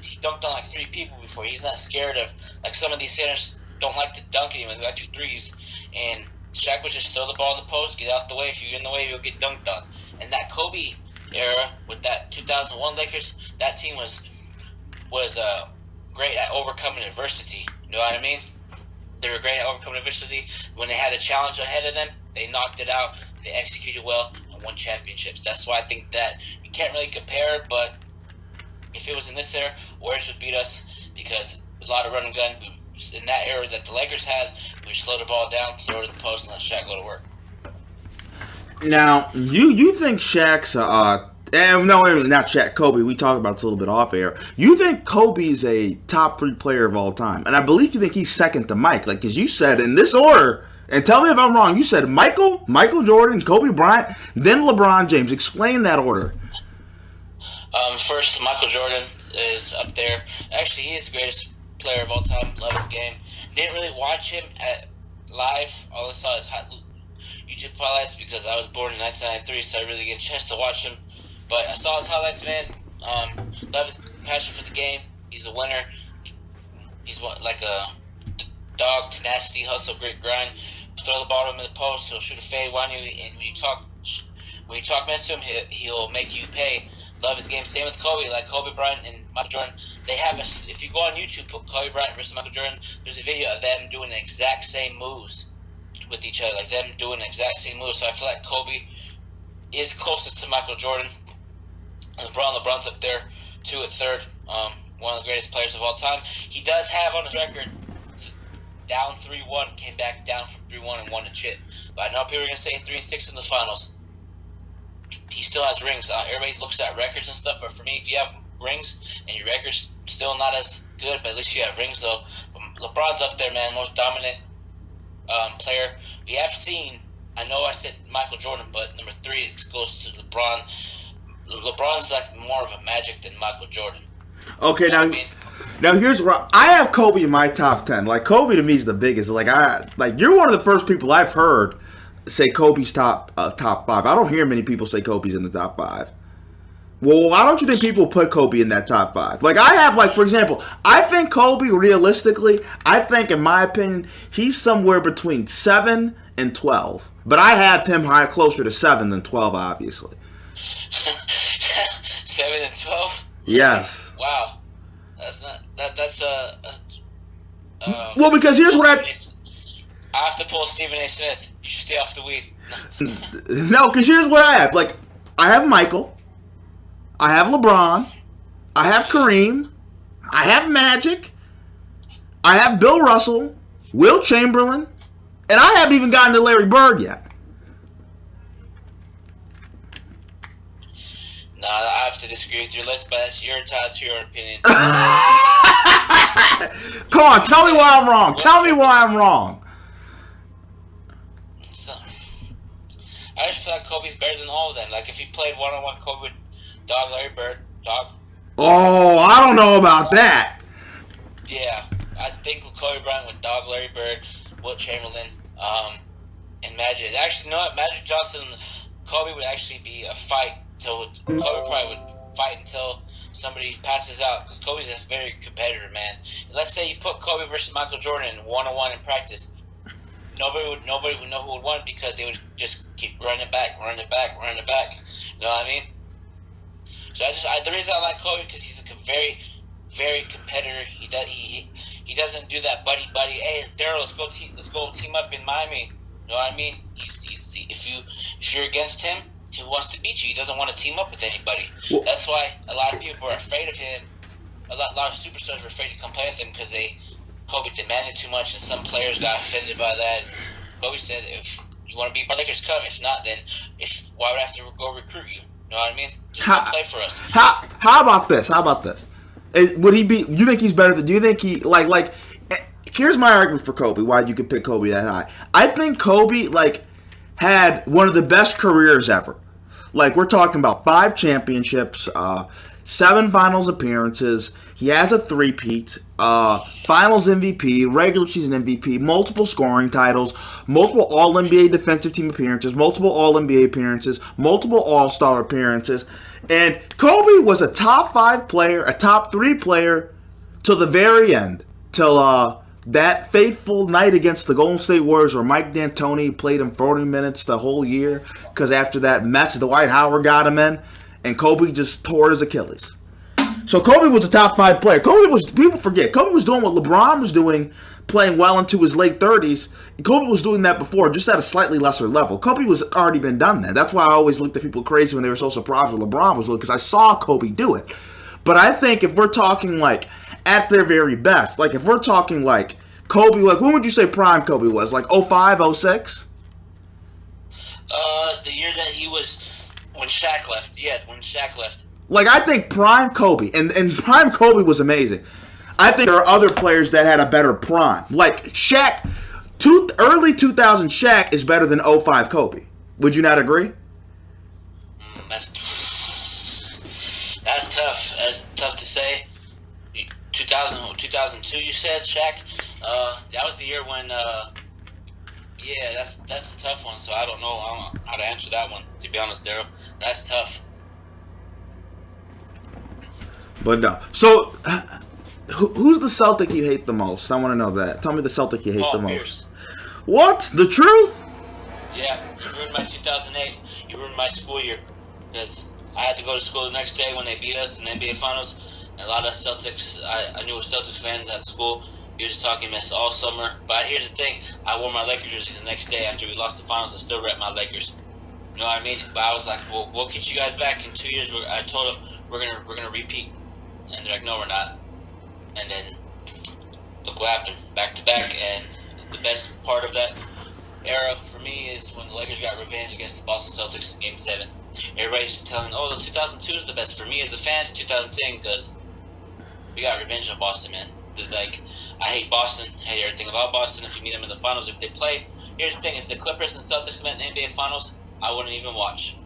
[SPEAKER 4] He dunked on like 3 people before. He's not scared of, like, some of these centers don't like to dunk anymore. They got 2 threes, and Shaq would just throw the ball in the post, get out the way. If you're in the way, you'll get dunked on. And that Kobe era with that 2001 Lakers, that team was great at overcoming adversity. You know what I mean? They were great at overcoming adversity. When they had a challenge ahead of them, they knocked it out. They executed well and won championships. That's why I think that you can't really compare. But if it was in this era, Warriors would beat us because a lot of run and gun. In that era that the Lakers had, we slow the ball down, throw it in the post, and let Shaq go to work.
[SPEAKER 2] Now, you think Shaq's not Shaq, Kobe. We talked about this a little bit off air. You think Kobe's a top 3 player of all time, and I believe you think he's second to Mike. Like, because you said in this order, and tell me if I'm wrong. You said Michael Jordan, Kobe Bryant, then LeBron James. Explain that order.
[SPEAKER 4] First, Michael Jordan is up there. Actually, he is the greatest player of all time. Love his game. Didn't really watch him live. All I saw is YouTube highlights because I was born in 1993, so I really get a chance to watch him. But I saw his highlights, man. Love his passion for the game. He's a winner. He's like a dog, tenacity, hustle, great grind. Throw the ball to him in the post, he'll shoot a fade on you, and when you talk mess to him, he'll make you pay. Love his game. Same with Kobe, like Kobe Bryant and Michael Jordan. They have if you go on YouTube, put Kobe Bryant versus Michael Jordan, there's a video of them doing the exact same moves with each other, like them doing the exact same moves. So I feel like Kobe is closest to Michael Jordan. And LeBron's up there, 2 at third. One of the greatest players of all time. He does have on his record down 3-1, came back down from 3-1 and won the chip. But I know people are gonna say 3-6 in the finals. He still has rings. Everybody looks at records and stuff, but for me, if you have rings and your record's still not as good, but at least you have rings though. LeBron's up there, man, most dominant player we have seen. I know I said Michael Jordan, but number 3 goes to LeBron. LeBron's like more of a Magic than Michael Jordan.
[SPEAKER 2] Okay,
[SPEAKER 4] You know
[SPEAKER 2] now,
[SPEAKER 4] what I mean?
[SPEAKER 2] now here's where I have Kobe in my top 10. Like, Kobe to me is the biggest. Like, you're one of the first people I've heard say Kobe's top 5. I don't hear many people say Kobe's in the top 5. Well, why don't you think people put Kobe in that top 5? Like, I have, like, for example, I think Kobe, realistically, I think, in my opinion, he's somewhere between 7 and 12. But I have him higher, closer to 7 than 12, obviously.
[SPEAKER 4] 7 and 12.
[SPEAKER 2] Yes.
[SPEAKER 4] Wow, that's not that. That's
[SPEAKER 2] Well, because here's what
[SPEAKER 4] I have to pull Stephen A. Smith. You should stay off the weed.
[SPEAKER 2] No, because here's what I have. Like, I have Michael. I have LeBron. I have Kareem. I have Magic. I have Bill Russell. Will Chamberlain. And I haven't even gotten to Larry Bird yet.
[SPEAKER 4] Nah, I have to disagree with your list, but that's your opinion.
[SPEAKER 2] Come on, tell me why I'm wrong. Tell me why I'm wrong.
[SPEAKER 4] So, I just feel like Kobe's better than all of them. Like, if he played one-on-one Kobe with Dog Larry Bird,
[SPEAKER 2] Oh, I don't know about that.
[SPEAKER 4] yeah, I think Kobe Bryant with Dog Larry Bird, Wilt Chamberlain, and Magic. Actually, you know what? Magic Johnson, Kobe would actually be a fight. So Kobe probably would fight until somebody passes out, because Kobe's a very competitor, man. Let's say you put Kobe versus Michael Jordan one-on-one in practice. Nobody would know who would win, because they would just keep running it back. You know what I mean? So the reason I like Kobe, because he's a very, very competitor. He doesn't do that buddy. Hey, Daryl, let's go team up in Miami. You know what I mean? If you're against him, he wants to beat you. He doesn't want to team up with anybody.
[SPEAKER 2] Well,
[SPEAKER 4] That's why a lot of people are afraid of him. A lot of superstars are afraid to come play with him, because Kobe demanded too much, and some players got offended by that. Kobe said, if you want to beat my Lakers, come. If not, then why would I have to go recruit you? You know what I mean? Just come play for us.
[SPEAKER 2] How about this? Would he be? You think he's better than? Do you think he like? Here's my argument for Kobe. Why you could pick Kobe that high? I think Kobe had one of the best careers ever. Like, we're talking about 5 championships, 7 finals appearances. He has a 3-peat, finals MVP, regular season MVP, multiple scoring titles, multiple All-NBA defensive team appearances, multiple All-NBA appearances, multiple All-Star appearances. And Kobe was a top 5 player, a top 3 player till the very end, till that fateful night against the Golden State Warriors, where Mike D'Antoni played him 40 minutes the whole year, because after that mess, Dwight Howard got him in, and Kobe just tore his Achilles. So Kobe was a top 5 player. People forget, Kobe was doing what LeBron was doing, playing well into his late 30s. Kobe was doing that before, just at a slightly lesser level. Kobe was already been done that. That's why I always looked at people crazy when they were so surprised when LeBron was doing it, because I saw Kobe do it. But I think if we're talking, at their very best, if we're talking, Kobe, when would you say prime Kobe was? 05, 06?
[SPEAKER 4] The year that he was, when Shaq left. Yeah, when Shaq left.
[SPEAKER 2] I think prime Kobe, and prime Kobe was amazing. I think there are other players that had a better prime. Shaq, early 2000 Shaq is better than 05 Kobe. Would you not agree?
[SPEAKER 4] That's tough. That's tough to say. 2002 you said, Shaq? That was the year when, that's a tough one, so I don't know how to answer that one, to be honest, Daryl. That's tough.
[SPEAKER 2] But no. So, who's the Celtic you hate the most? I want to know that. Tell me the Celtic you hate the most.
[SPEAKER 4] Pierce.
[SPEAKER 2] What? The truth?
[SPEAKER 4] Yeah, you ruined my 2008. You ruined my school year. Because I had to go to school the next day when they beat us in the NBA Finals. And a lot of Celtics, I knew Celtics fans at school. He was talking mess all summer. But here's the thing. I wore my Lakers jersey the next day after we lost the finals and still rep my Lakers. You know what I mean? But I was like, well, we'll get you guys back in 2 years. I told them we're gonna repeat. And they're like, no, we're not. And then look what happened. Back to back. And the best part of that era for me is when the Lakers got revenge against the Boston Celtics in Game 7. Everybody's telling, oh, the 2002 is the best. For me as a fan, it's 2010 because we got revenge on Boston, man. Like, I hate Boston. I hate everything about Boston. If you meet them in the finals, if they play, here's the thing: if the Clippers and Celtics met in the NBA Finals, I wouldn't even watch.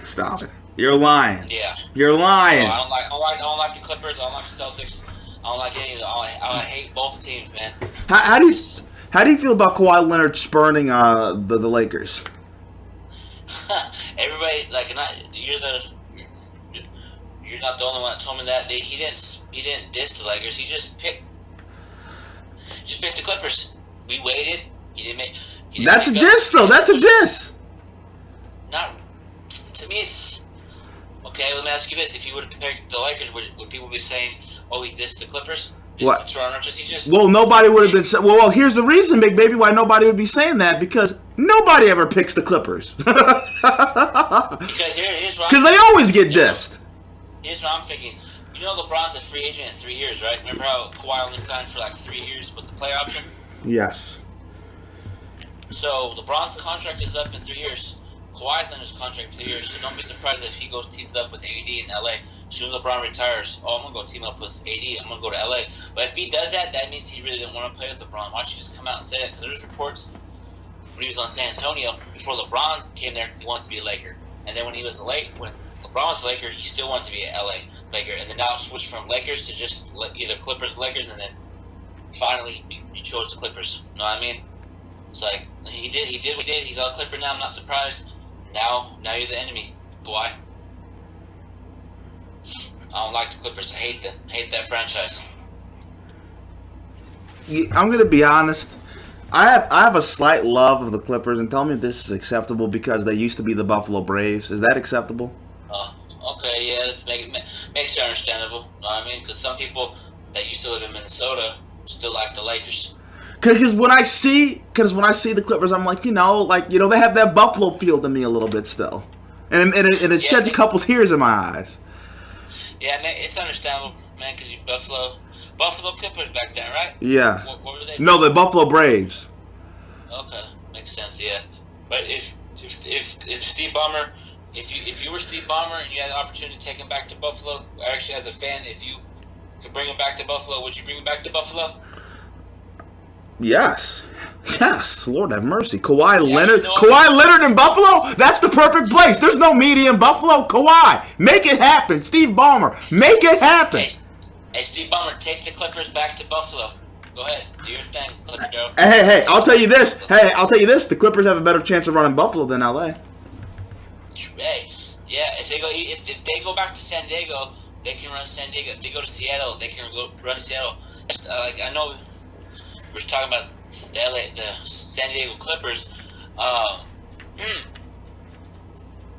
[SPEAKER 2] Stop it! You're lying.
[SPEAKER 4] Yeah,
[SPEAKER 2] you're lying.
[SPEAKER 4] So I don't like the Clippers. I don't like the Celtics. I don't like any of them. I hate both teams, man.
[SPEAKER 2] How do you feel about Kawhi Leonard spurning the Lakers?
[SPEAKER 4] Everybody you're not the only one that told me that. He didn't diss the Lakers. He just picked the Clippers. We waited.
[SPEAKER 2] That's a diss, though. That's a diss.
[SPEAKER 4] Not to me. It's okay. Let me ask you this: if you would have picked the Lakers, would people be saying, "Oh, he dissed the Clippers"?
[SPEAKER 2] What?
[SPEAKER 4] Well,
[SPEAKER 2] nobody would have been. Well, here's the reason, Big Baby, why nobody would be saying that, because nobody ever picks the Clippers.
[SPEAKER 4] Because
[SPEAKER 2] because they always get dissed.
[SPEAKER 4] Here's what I'm thinking. You know LeBron's a free agent in 3 years, right? Remember how Kawhi only signed for like 3 years with the player option?
[SPEAKER 2] Yes.
[SPEAKER 4] So LeBron's contract is up in 3 years. Kawhi's on his contract 3 years, so don't be surprised if he goes teams up with AD in LA. Soon LeBron retires. Oh, I'm gonna go team up with AD. I'm gonna go to LA. But if he does that, that means he really didn't want to play with LeBron. Why don't you just come out and say that? Because there's reports when he was on San Antonio before LeBron came there, he wanted to be a Laker. And then when LeBron was a Laker, he still wanted to be an LA Laker. And then now it switched from Lakers to just either Clippers, Lakers, and then finally he chose the Clippers. You know what I mean? It's like he did what he did. He's a Clipper now. I'm not surprised. Now you're the enemy, Kawhi. I don't like the Clippers. I hate that franchise.
[SPEAKER 2] I'm gonna be honest. I have a slight love of the Clippers, and tell me if this is acceptable, because they used to be the Buffalo Braves. Is that acceptable?
[SPEAKER 4] Okay, yeah, makes it understandable. You know what I mean? Because some people that used to live in Minnesota still like the Lakers.
[SPEAKER 2] Because when I see the Clippers, I'm like, they have that Buffalo feel to me a little bit still, and it sheds a couple tears in my eyes.
[SPEAKER 4] Yeah, man, it's understandable, man, because you Buffalo Clippers back then, right?
[SPEAKER 2] Yeah.
[SPEAKER 4] What were they?
[SPEAKER 2] No, the Buffalo Braves.
[SPEAKER 4] Okay, makes sense. Yeah, but if Steve Ballmer, if you were Steve Ballmer and you had the opportunity to take him back to Buffalo, or actually as a fan, if you could bring him back to Buffalo, would you bring him back to Buffalo?
[SPEAKER 2] Yes. Lord have mercy. Kawhi Leonard in Buffalo? That's the perfect place. There's no media in Buffalo. Kawhi, make it happen. Steve Ballmer, make it happen.
[SPEAKER 4] Hey, Steve Ballmer, take the Clippers back to Buffalo. Go ahead, do your thing, Clipper Joe.
[SPEAKER 2] Hey, I'll tell you this. The Clippers have a better chance of running Buffalo than LA.
[SPEAKER 4] Hey, yeah, if they go back to San Diego, they can run San Diego. If they go to Seattle, they can run Seattle. I know we're talking about the San Diego Clippers.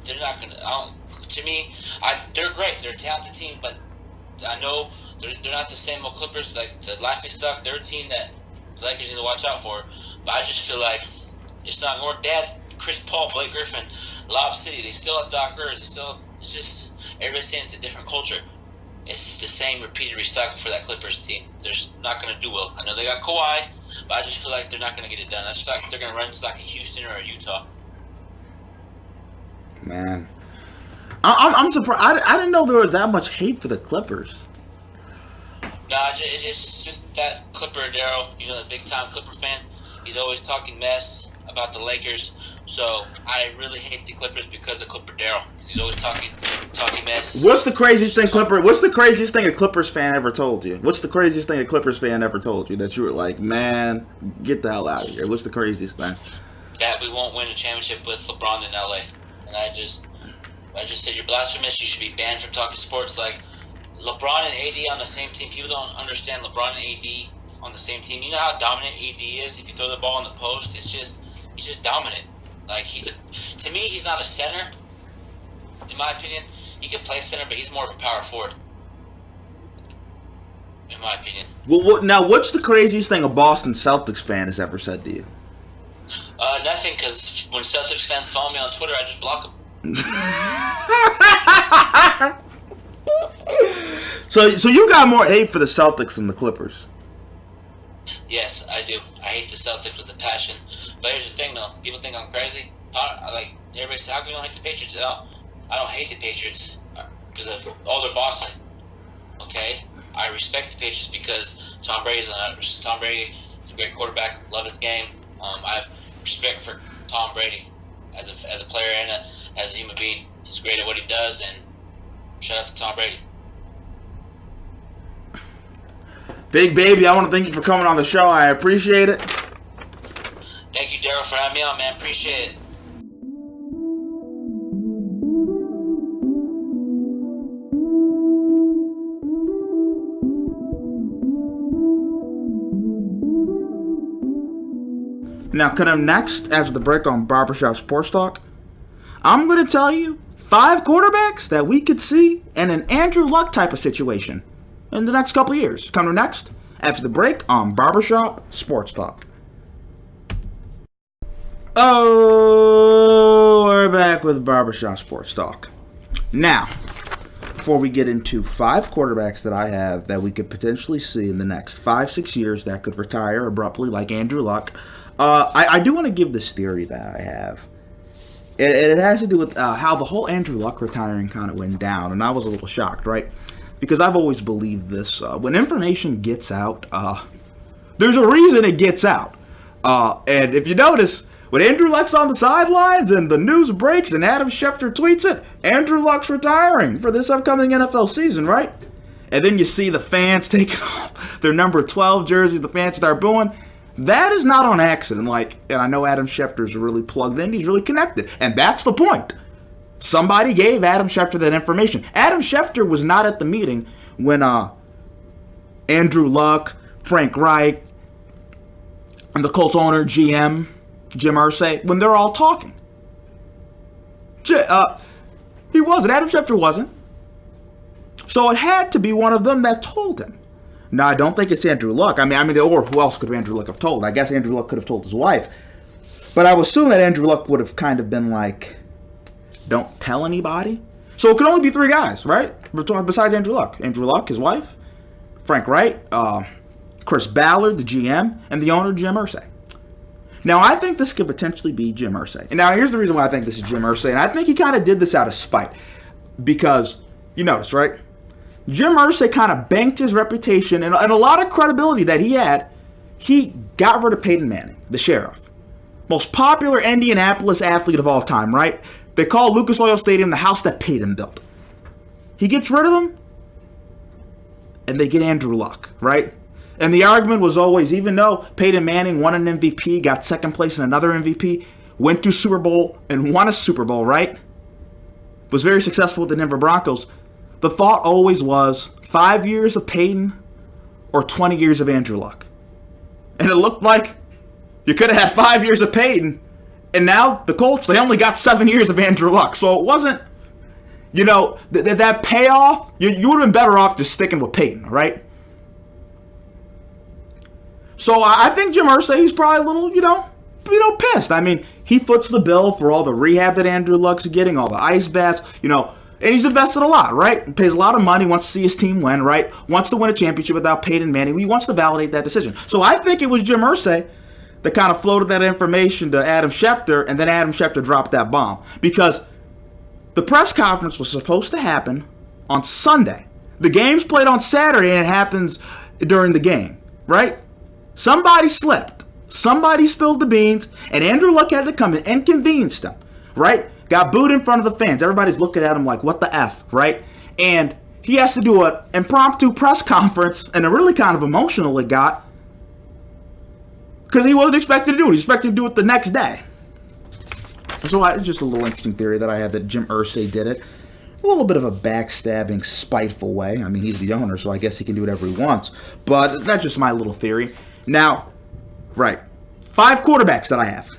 [SPEAKER 4] They're not gonna. To me, they're great. They're a talented team, but I know they're not the same old Clippers. Like the Laughing Stock, they're a team that the Lakers need to watch out for. But I just feel like it's not more Dad, Chris Paul, Blake Griffin, Lob City. They still have Doc Rivers. It's just everybody's saying it's a different culture. It's the same repeated recycle for that Clippers team. They're just not going to do well. I know they got Kawhi, but I just feel like they're not going to get it done. I just feel like they're going to run into like a Houston or a Utah.
[SPEAKER 2] Man, I'm surprised. I didn't know there was that much hate for the Clippers.
[SPEAKER 4] Nah, it's just that Clipper Daryl, the big time Clipper fan. He's always talking mess about the Lakers. So I really hate the Clippers because of Clipper Daryl. He's always talking mess.
[SPEAKER 2] What's the craziest thing a Clippers fan ever told you? What's the craziest thing a Clippers fan ever told you that you were like, man, get the hell out of here? What's the craziest thing?
[SPEAKER 4] That we won't win a championship with LeBron in LA. And I just said you're blasphemous. You should be banned from talking sports. Like LeBron and AD on the same team. People don't understand LeBron and AD on the same team. You know how dominant AD is. If you throw the ball in the post, he's just dominant. Like to me, he's not a center. In my opinion, he can play center, but he's more of a power forward. In my opinion.
[SPEAKER 2] Well, now what's the craziest thing a Boston Celtics fan has ever said to you?
[SPEAKER 4] Nothing, because when Celtics fans follow me on Twitter, I just block them.
[SPEAKER 2] So you got more hate for the Celtics than the Clippers.
[SPEAKER 4] Yes, I do. I hate the Celtics with a passion. But here's the thing, though. People think I'm crazy. Everybody says, how come you don't hate the Patriots? No, I don't hate the Patriots because of all their bossing. Okay? I respect the Patriots because Tom Brady is a great quarterback. Love his game. I have respect for Tom Brady as a player and as a human being. He's great at what he does, and shout out to Tom Brady.
[SPEAKER 2] Big Baby, I want to thank you for coming on the show. I appreciate it.
[SPEAKER 4] Thank you, Daryl, for having me on, man. Appreciate it.
[SPEAKER 2] Now, coming next, after the break on Barber Shop Sports Talk, I'm going to tell you 5 quarterbacks that we could see in an Andrew Luck type of situation in the next couple of years. Coming next, after the break on Barber Shop Sports Talk. Oh, we're back with Barber Shop Sports Talk. Now, before we get into 5 quarterbacks that I have that we could potentially see in the next 5-6 years that could retire abruptly like Andrew Luck, I do want to give this theory that I have. It has to do with how the whole Andrew Luck retiring kind of went down, and I was a little shocked, right? Because I've always believed this. When information gets out, there's a reason it gets out. And if you notice, when Andrew Luck's on the sidelines and the news breaks and Adam Schefter tweets it, Andrew Luck's retiring for this upcoming NFL season, right? And then you see the fans taking off their number 12 jerseys, the fans start booing. That is not on accident, and I know Adam Schefter's really plugged in, he's really connected, and that's the point. Somebody gave Adam Schefter that information. Adam Schefter was not at the meeting when Andrew Luck, Frank Reich, and the Colts owner, GM, Jim Irsay, when they're all talking. He wasn't, Adam Schefter wasn't. So it had to be one of them that told him. No, I don't think it's Andrew Luck. I mean, or who else could Andrew Luck have told? I guess Andrew Luck could have told his wife. But I would assume that Andrew Luck would have kind of been like, don't tell anybody. So it could only be 3 guys, right? Besides Andrew Luck. Andrew Luck, his wife, Frank Wright, Chris Ballard, the GM, and the owner, Jim Irsay. Now, I think this could potentially be Jim Irsay. And now, here's the reason why I think this is Jim Irsay. And I think he kind of did this out of spite. Because, you notice, right? Jim Irsay kind of banked his reputation and a lot of credibility that he had. He got rid of Peyton Manning, the sheriff. Most popular Indianapolis athlete of all time, right? They call Lucas Oil Stadium the house that Peyton built. He gets rid of him, and they get Andrew Luck, right? And the argument was always, even though Peyton Manning won an MVP, got second place in another MVP, went to Super Bowl and won a Super Bowl, right? Was very successful with the Denver Broncos. The thought always was 5 years of Peyton or 20 years of Andrew Luck. And it looked like you could have had 5 years of Peyton, and now the Colts, they only got 7 years of Andrew Luck. So it wasn't, that payoff, you would have been better off just sticking with Peyton, right? So I think Jim Irsay, he's probably a little, pissed. I mean, he foots the bill for all the rehab that Andrew Luck's getting, all the ice baths, and he's invested a lot, right? He pays a lot of money, wants to see his team win, right? Wants to win a championship without Peyton Manning. He wants to validate that decision. So I think it was Jim Irsay that kind of floated that information to Adam Schefter, and then Adam Schefter dropped that bomb. Because the press conference was supposed to happen on Sunday. The game's played on Saturday, and it happens during the game, right? Somebody slipped. Somebody spilled the beans, and Andrew Luck had to come and inconvenience them, right? Got booed in front of the fans. Everybody's looking at him like, what the F, right? And he has to do an impromptu press conference, and it really kind of emotional it got, because he wasn't expected to do it. He was expected to do it the next day. So it's just a little interesting theory that I had that Jim Irsay did it. A little bit of a backstabbing, spiteful way. I mean, he's the owner, so I guess he can do whatever he wants. But that's just my little theory. Now, right, 5 quarterbacks that I have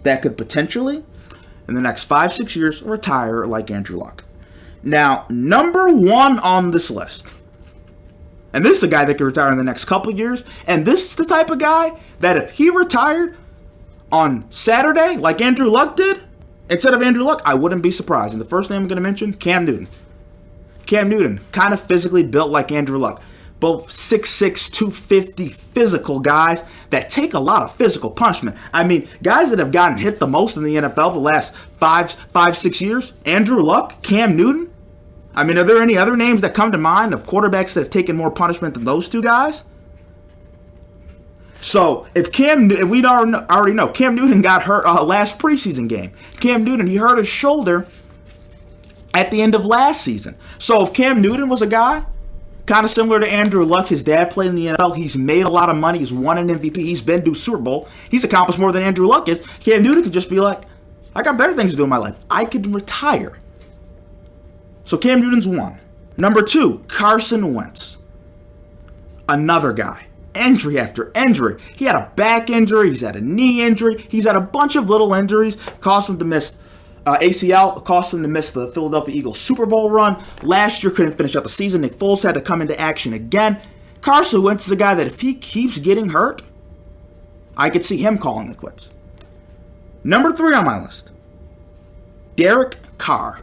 [SPEAKER 2] that could potentially, in the next 5-6 years, retire like Andrew Luck. Now, number 1 on this list, and this is a guy that could retire in the next couple years, and this is the type of guy that if he retired on Saturday like Andrew Luck did, instead of Andrew Luck, I wouldn't be surprised. And the first name I'm going to mention, Cam Newton. Cam Newton, kind of physically built like Andrew Luck. both 6'6", 250 physical guys that take a lot of physical punishment. I mean, guys that have gotten hit the most in the NFL the last 6 years, Andrew Luck, Cam Newton. I mean, are there any other names that come to mind of quarterbacks that have taken more punishment than those two guys? So, if we already know, Cam Newton got hurt last preseason game. Cam Newton, he hurt his shoulder at the end of last season. So, if Cam Newton was a guy kind of similar to Andrew Luck, his dad played in the NFL, he's made a lot of money, he's won an MVP, he's been to Super Bowl, he's accomplished more than Andrew Luck is, Cam Newton could just be like, I got better things to do in my life. I could retire. So Cam Newton's one. Number 2, Carson Wentz. Another guy. Injury after injury. He had a back injury. He's had a knee injury. He's had a bunch of little injuries. Caused him to miss ACL. Caused him to miss the Philadelphia Eagles Super Bowl run. Last year couldn't finish out the season. Nick Foles had to come into action again. Carson Wentz is a guy that if he keeps getting hurt, I could see him calling it quits. Number 3 on my list. Derek Carr.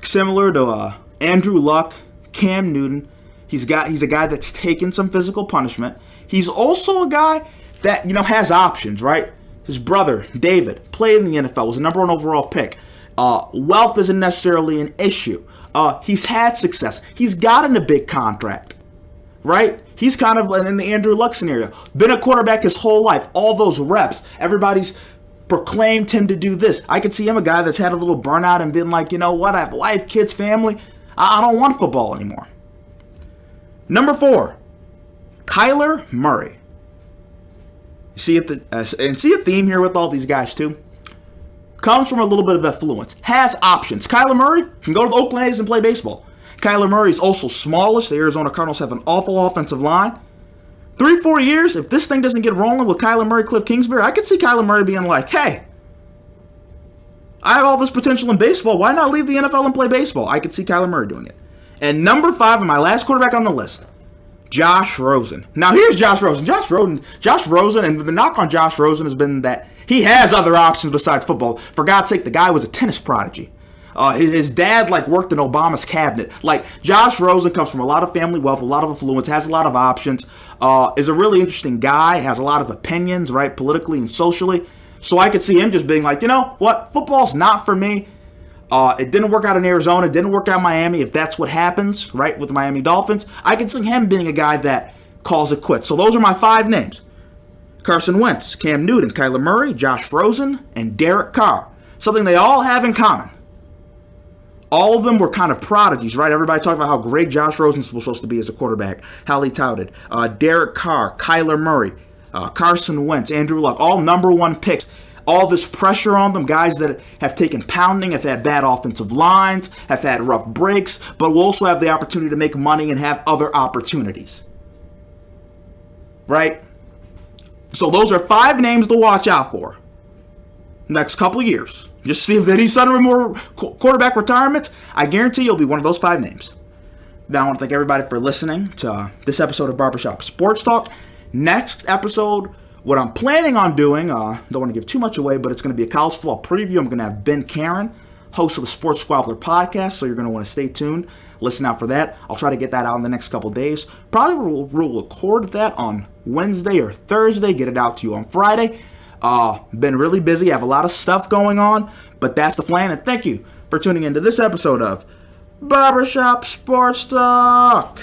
[SPEAKER 2] Similar to Andrew Luck, Cam Newton, he's a guy that's taken some physical punishment. He's also a guy that has options, right? His brother David played in the NFL, was a number 1 overall pick. Wealth isn't necessarily an issue. He's had success. He's gotten a big contract, right? He's kind of in the Andrew Luck scenario. Been a quarterback his whole life. All those reps. Everybody's proclaimed him to do this. I could see him a guy that's had a little burnout and been like, you know what, I have a wife, kids, family. I don't want football anymore. Number 4, Kyler Murray. You see a theme here with all these guys too? Comes from a little bit of affluence. Has options. Kyler Murray can go to the Oakland A's and play baseball. Kyler Murray is also smallest. The Arizona Cardinals have an awful offensive line. 3-4 years, if this thing doesn't get rolling with Kyler Murray, Cliff Kingsbury, I could see Kyler Murray being like, hey, I have all this potential in baseball. Why not leave the NFL and play baseball? I could see Kyler Murray doing it. And number 5, and my last quarterback on the list, Josh Rosen. Now, here's Josh Rosen. Josh Rosen, and the knock on Josh Rosen has been that he has other options besides football. For God's sake, the guy was a tennis prodigy. His dad worked in Obama's cabinet. Josh Rosen comes from a lot of family wealth, a lot of affluence, has a lot of options, is a really interesting guy, has a lot of opinions, right, politically and socially. So I could see him just being like, you know what, football's not for me. It didn't work out in Arizona, it didn't work out in Miami. If that's what happens, right, with the Miami Dolphins, I could see him being a guy that calls it quits. So those are my 5 names. Carson Wentz, Cam Newton, Kyler Murray, Josh Rosen, and Derek Carr. Something they all have in common. All of them were kind of prodigies, right? Everybody talked about how great Josh Rosen was supposed to be as a quarterback, how he touted. Derek Carr, Kyler Murray, Carson Wentz, Andrew Luck, all number 1 picks. All this pressure on them, guys that have taken pounding, have had bad offensive lines, have had rough breaks, but will also have the opportunity to make money and have other opportunities. Right? So those are 5 names to watch out for next couple of years. Just see if any sudden more quarterback retirements. I guarantee you'll be one of those 5 names. Now I want to thank everybody for listening to this episode of Barber Shop Sports Talk. Next episode, what I'm planning on doing, don't want to give too much away, but it's going to be a college football preview. I'm going to have Ben Karen, host of the Sports Squabbler podcast, so you're going to want to stay tuned. Listen out for that. I'll try to get that out in the next couple days. Probably we'll record that on Wednesday or Thursday, get it out to you on Friday. Been really busy, have a lot of stuff going on, but that's the plan, and thank you for tuning into this episode of Barber Shop Sports Talk.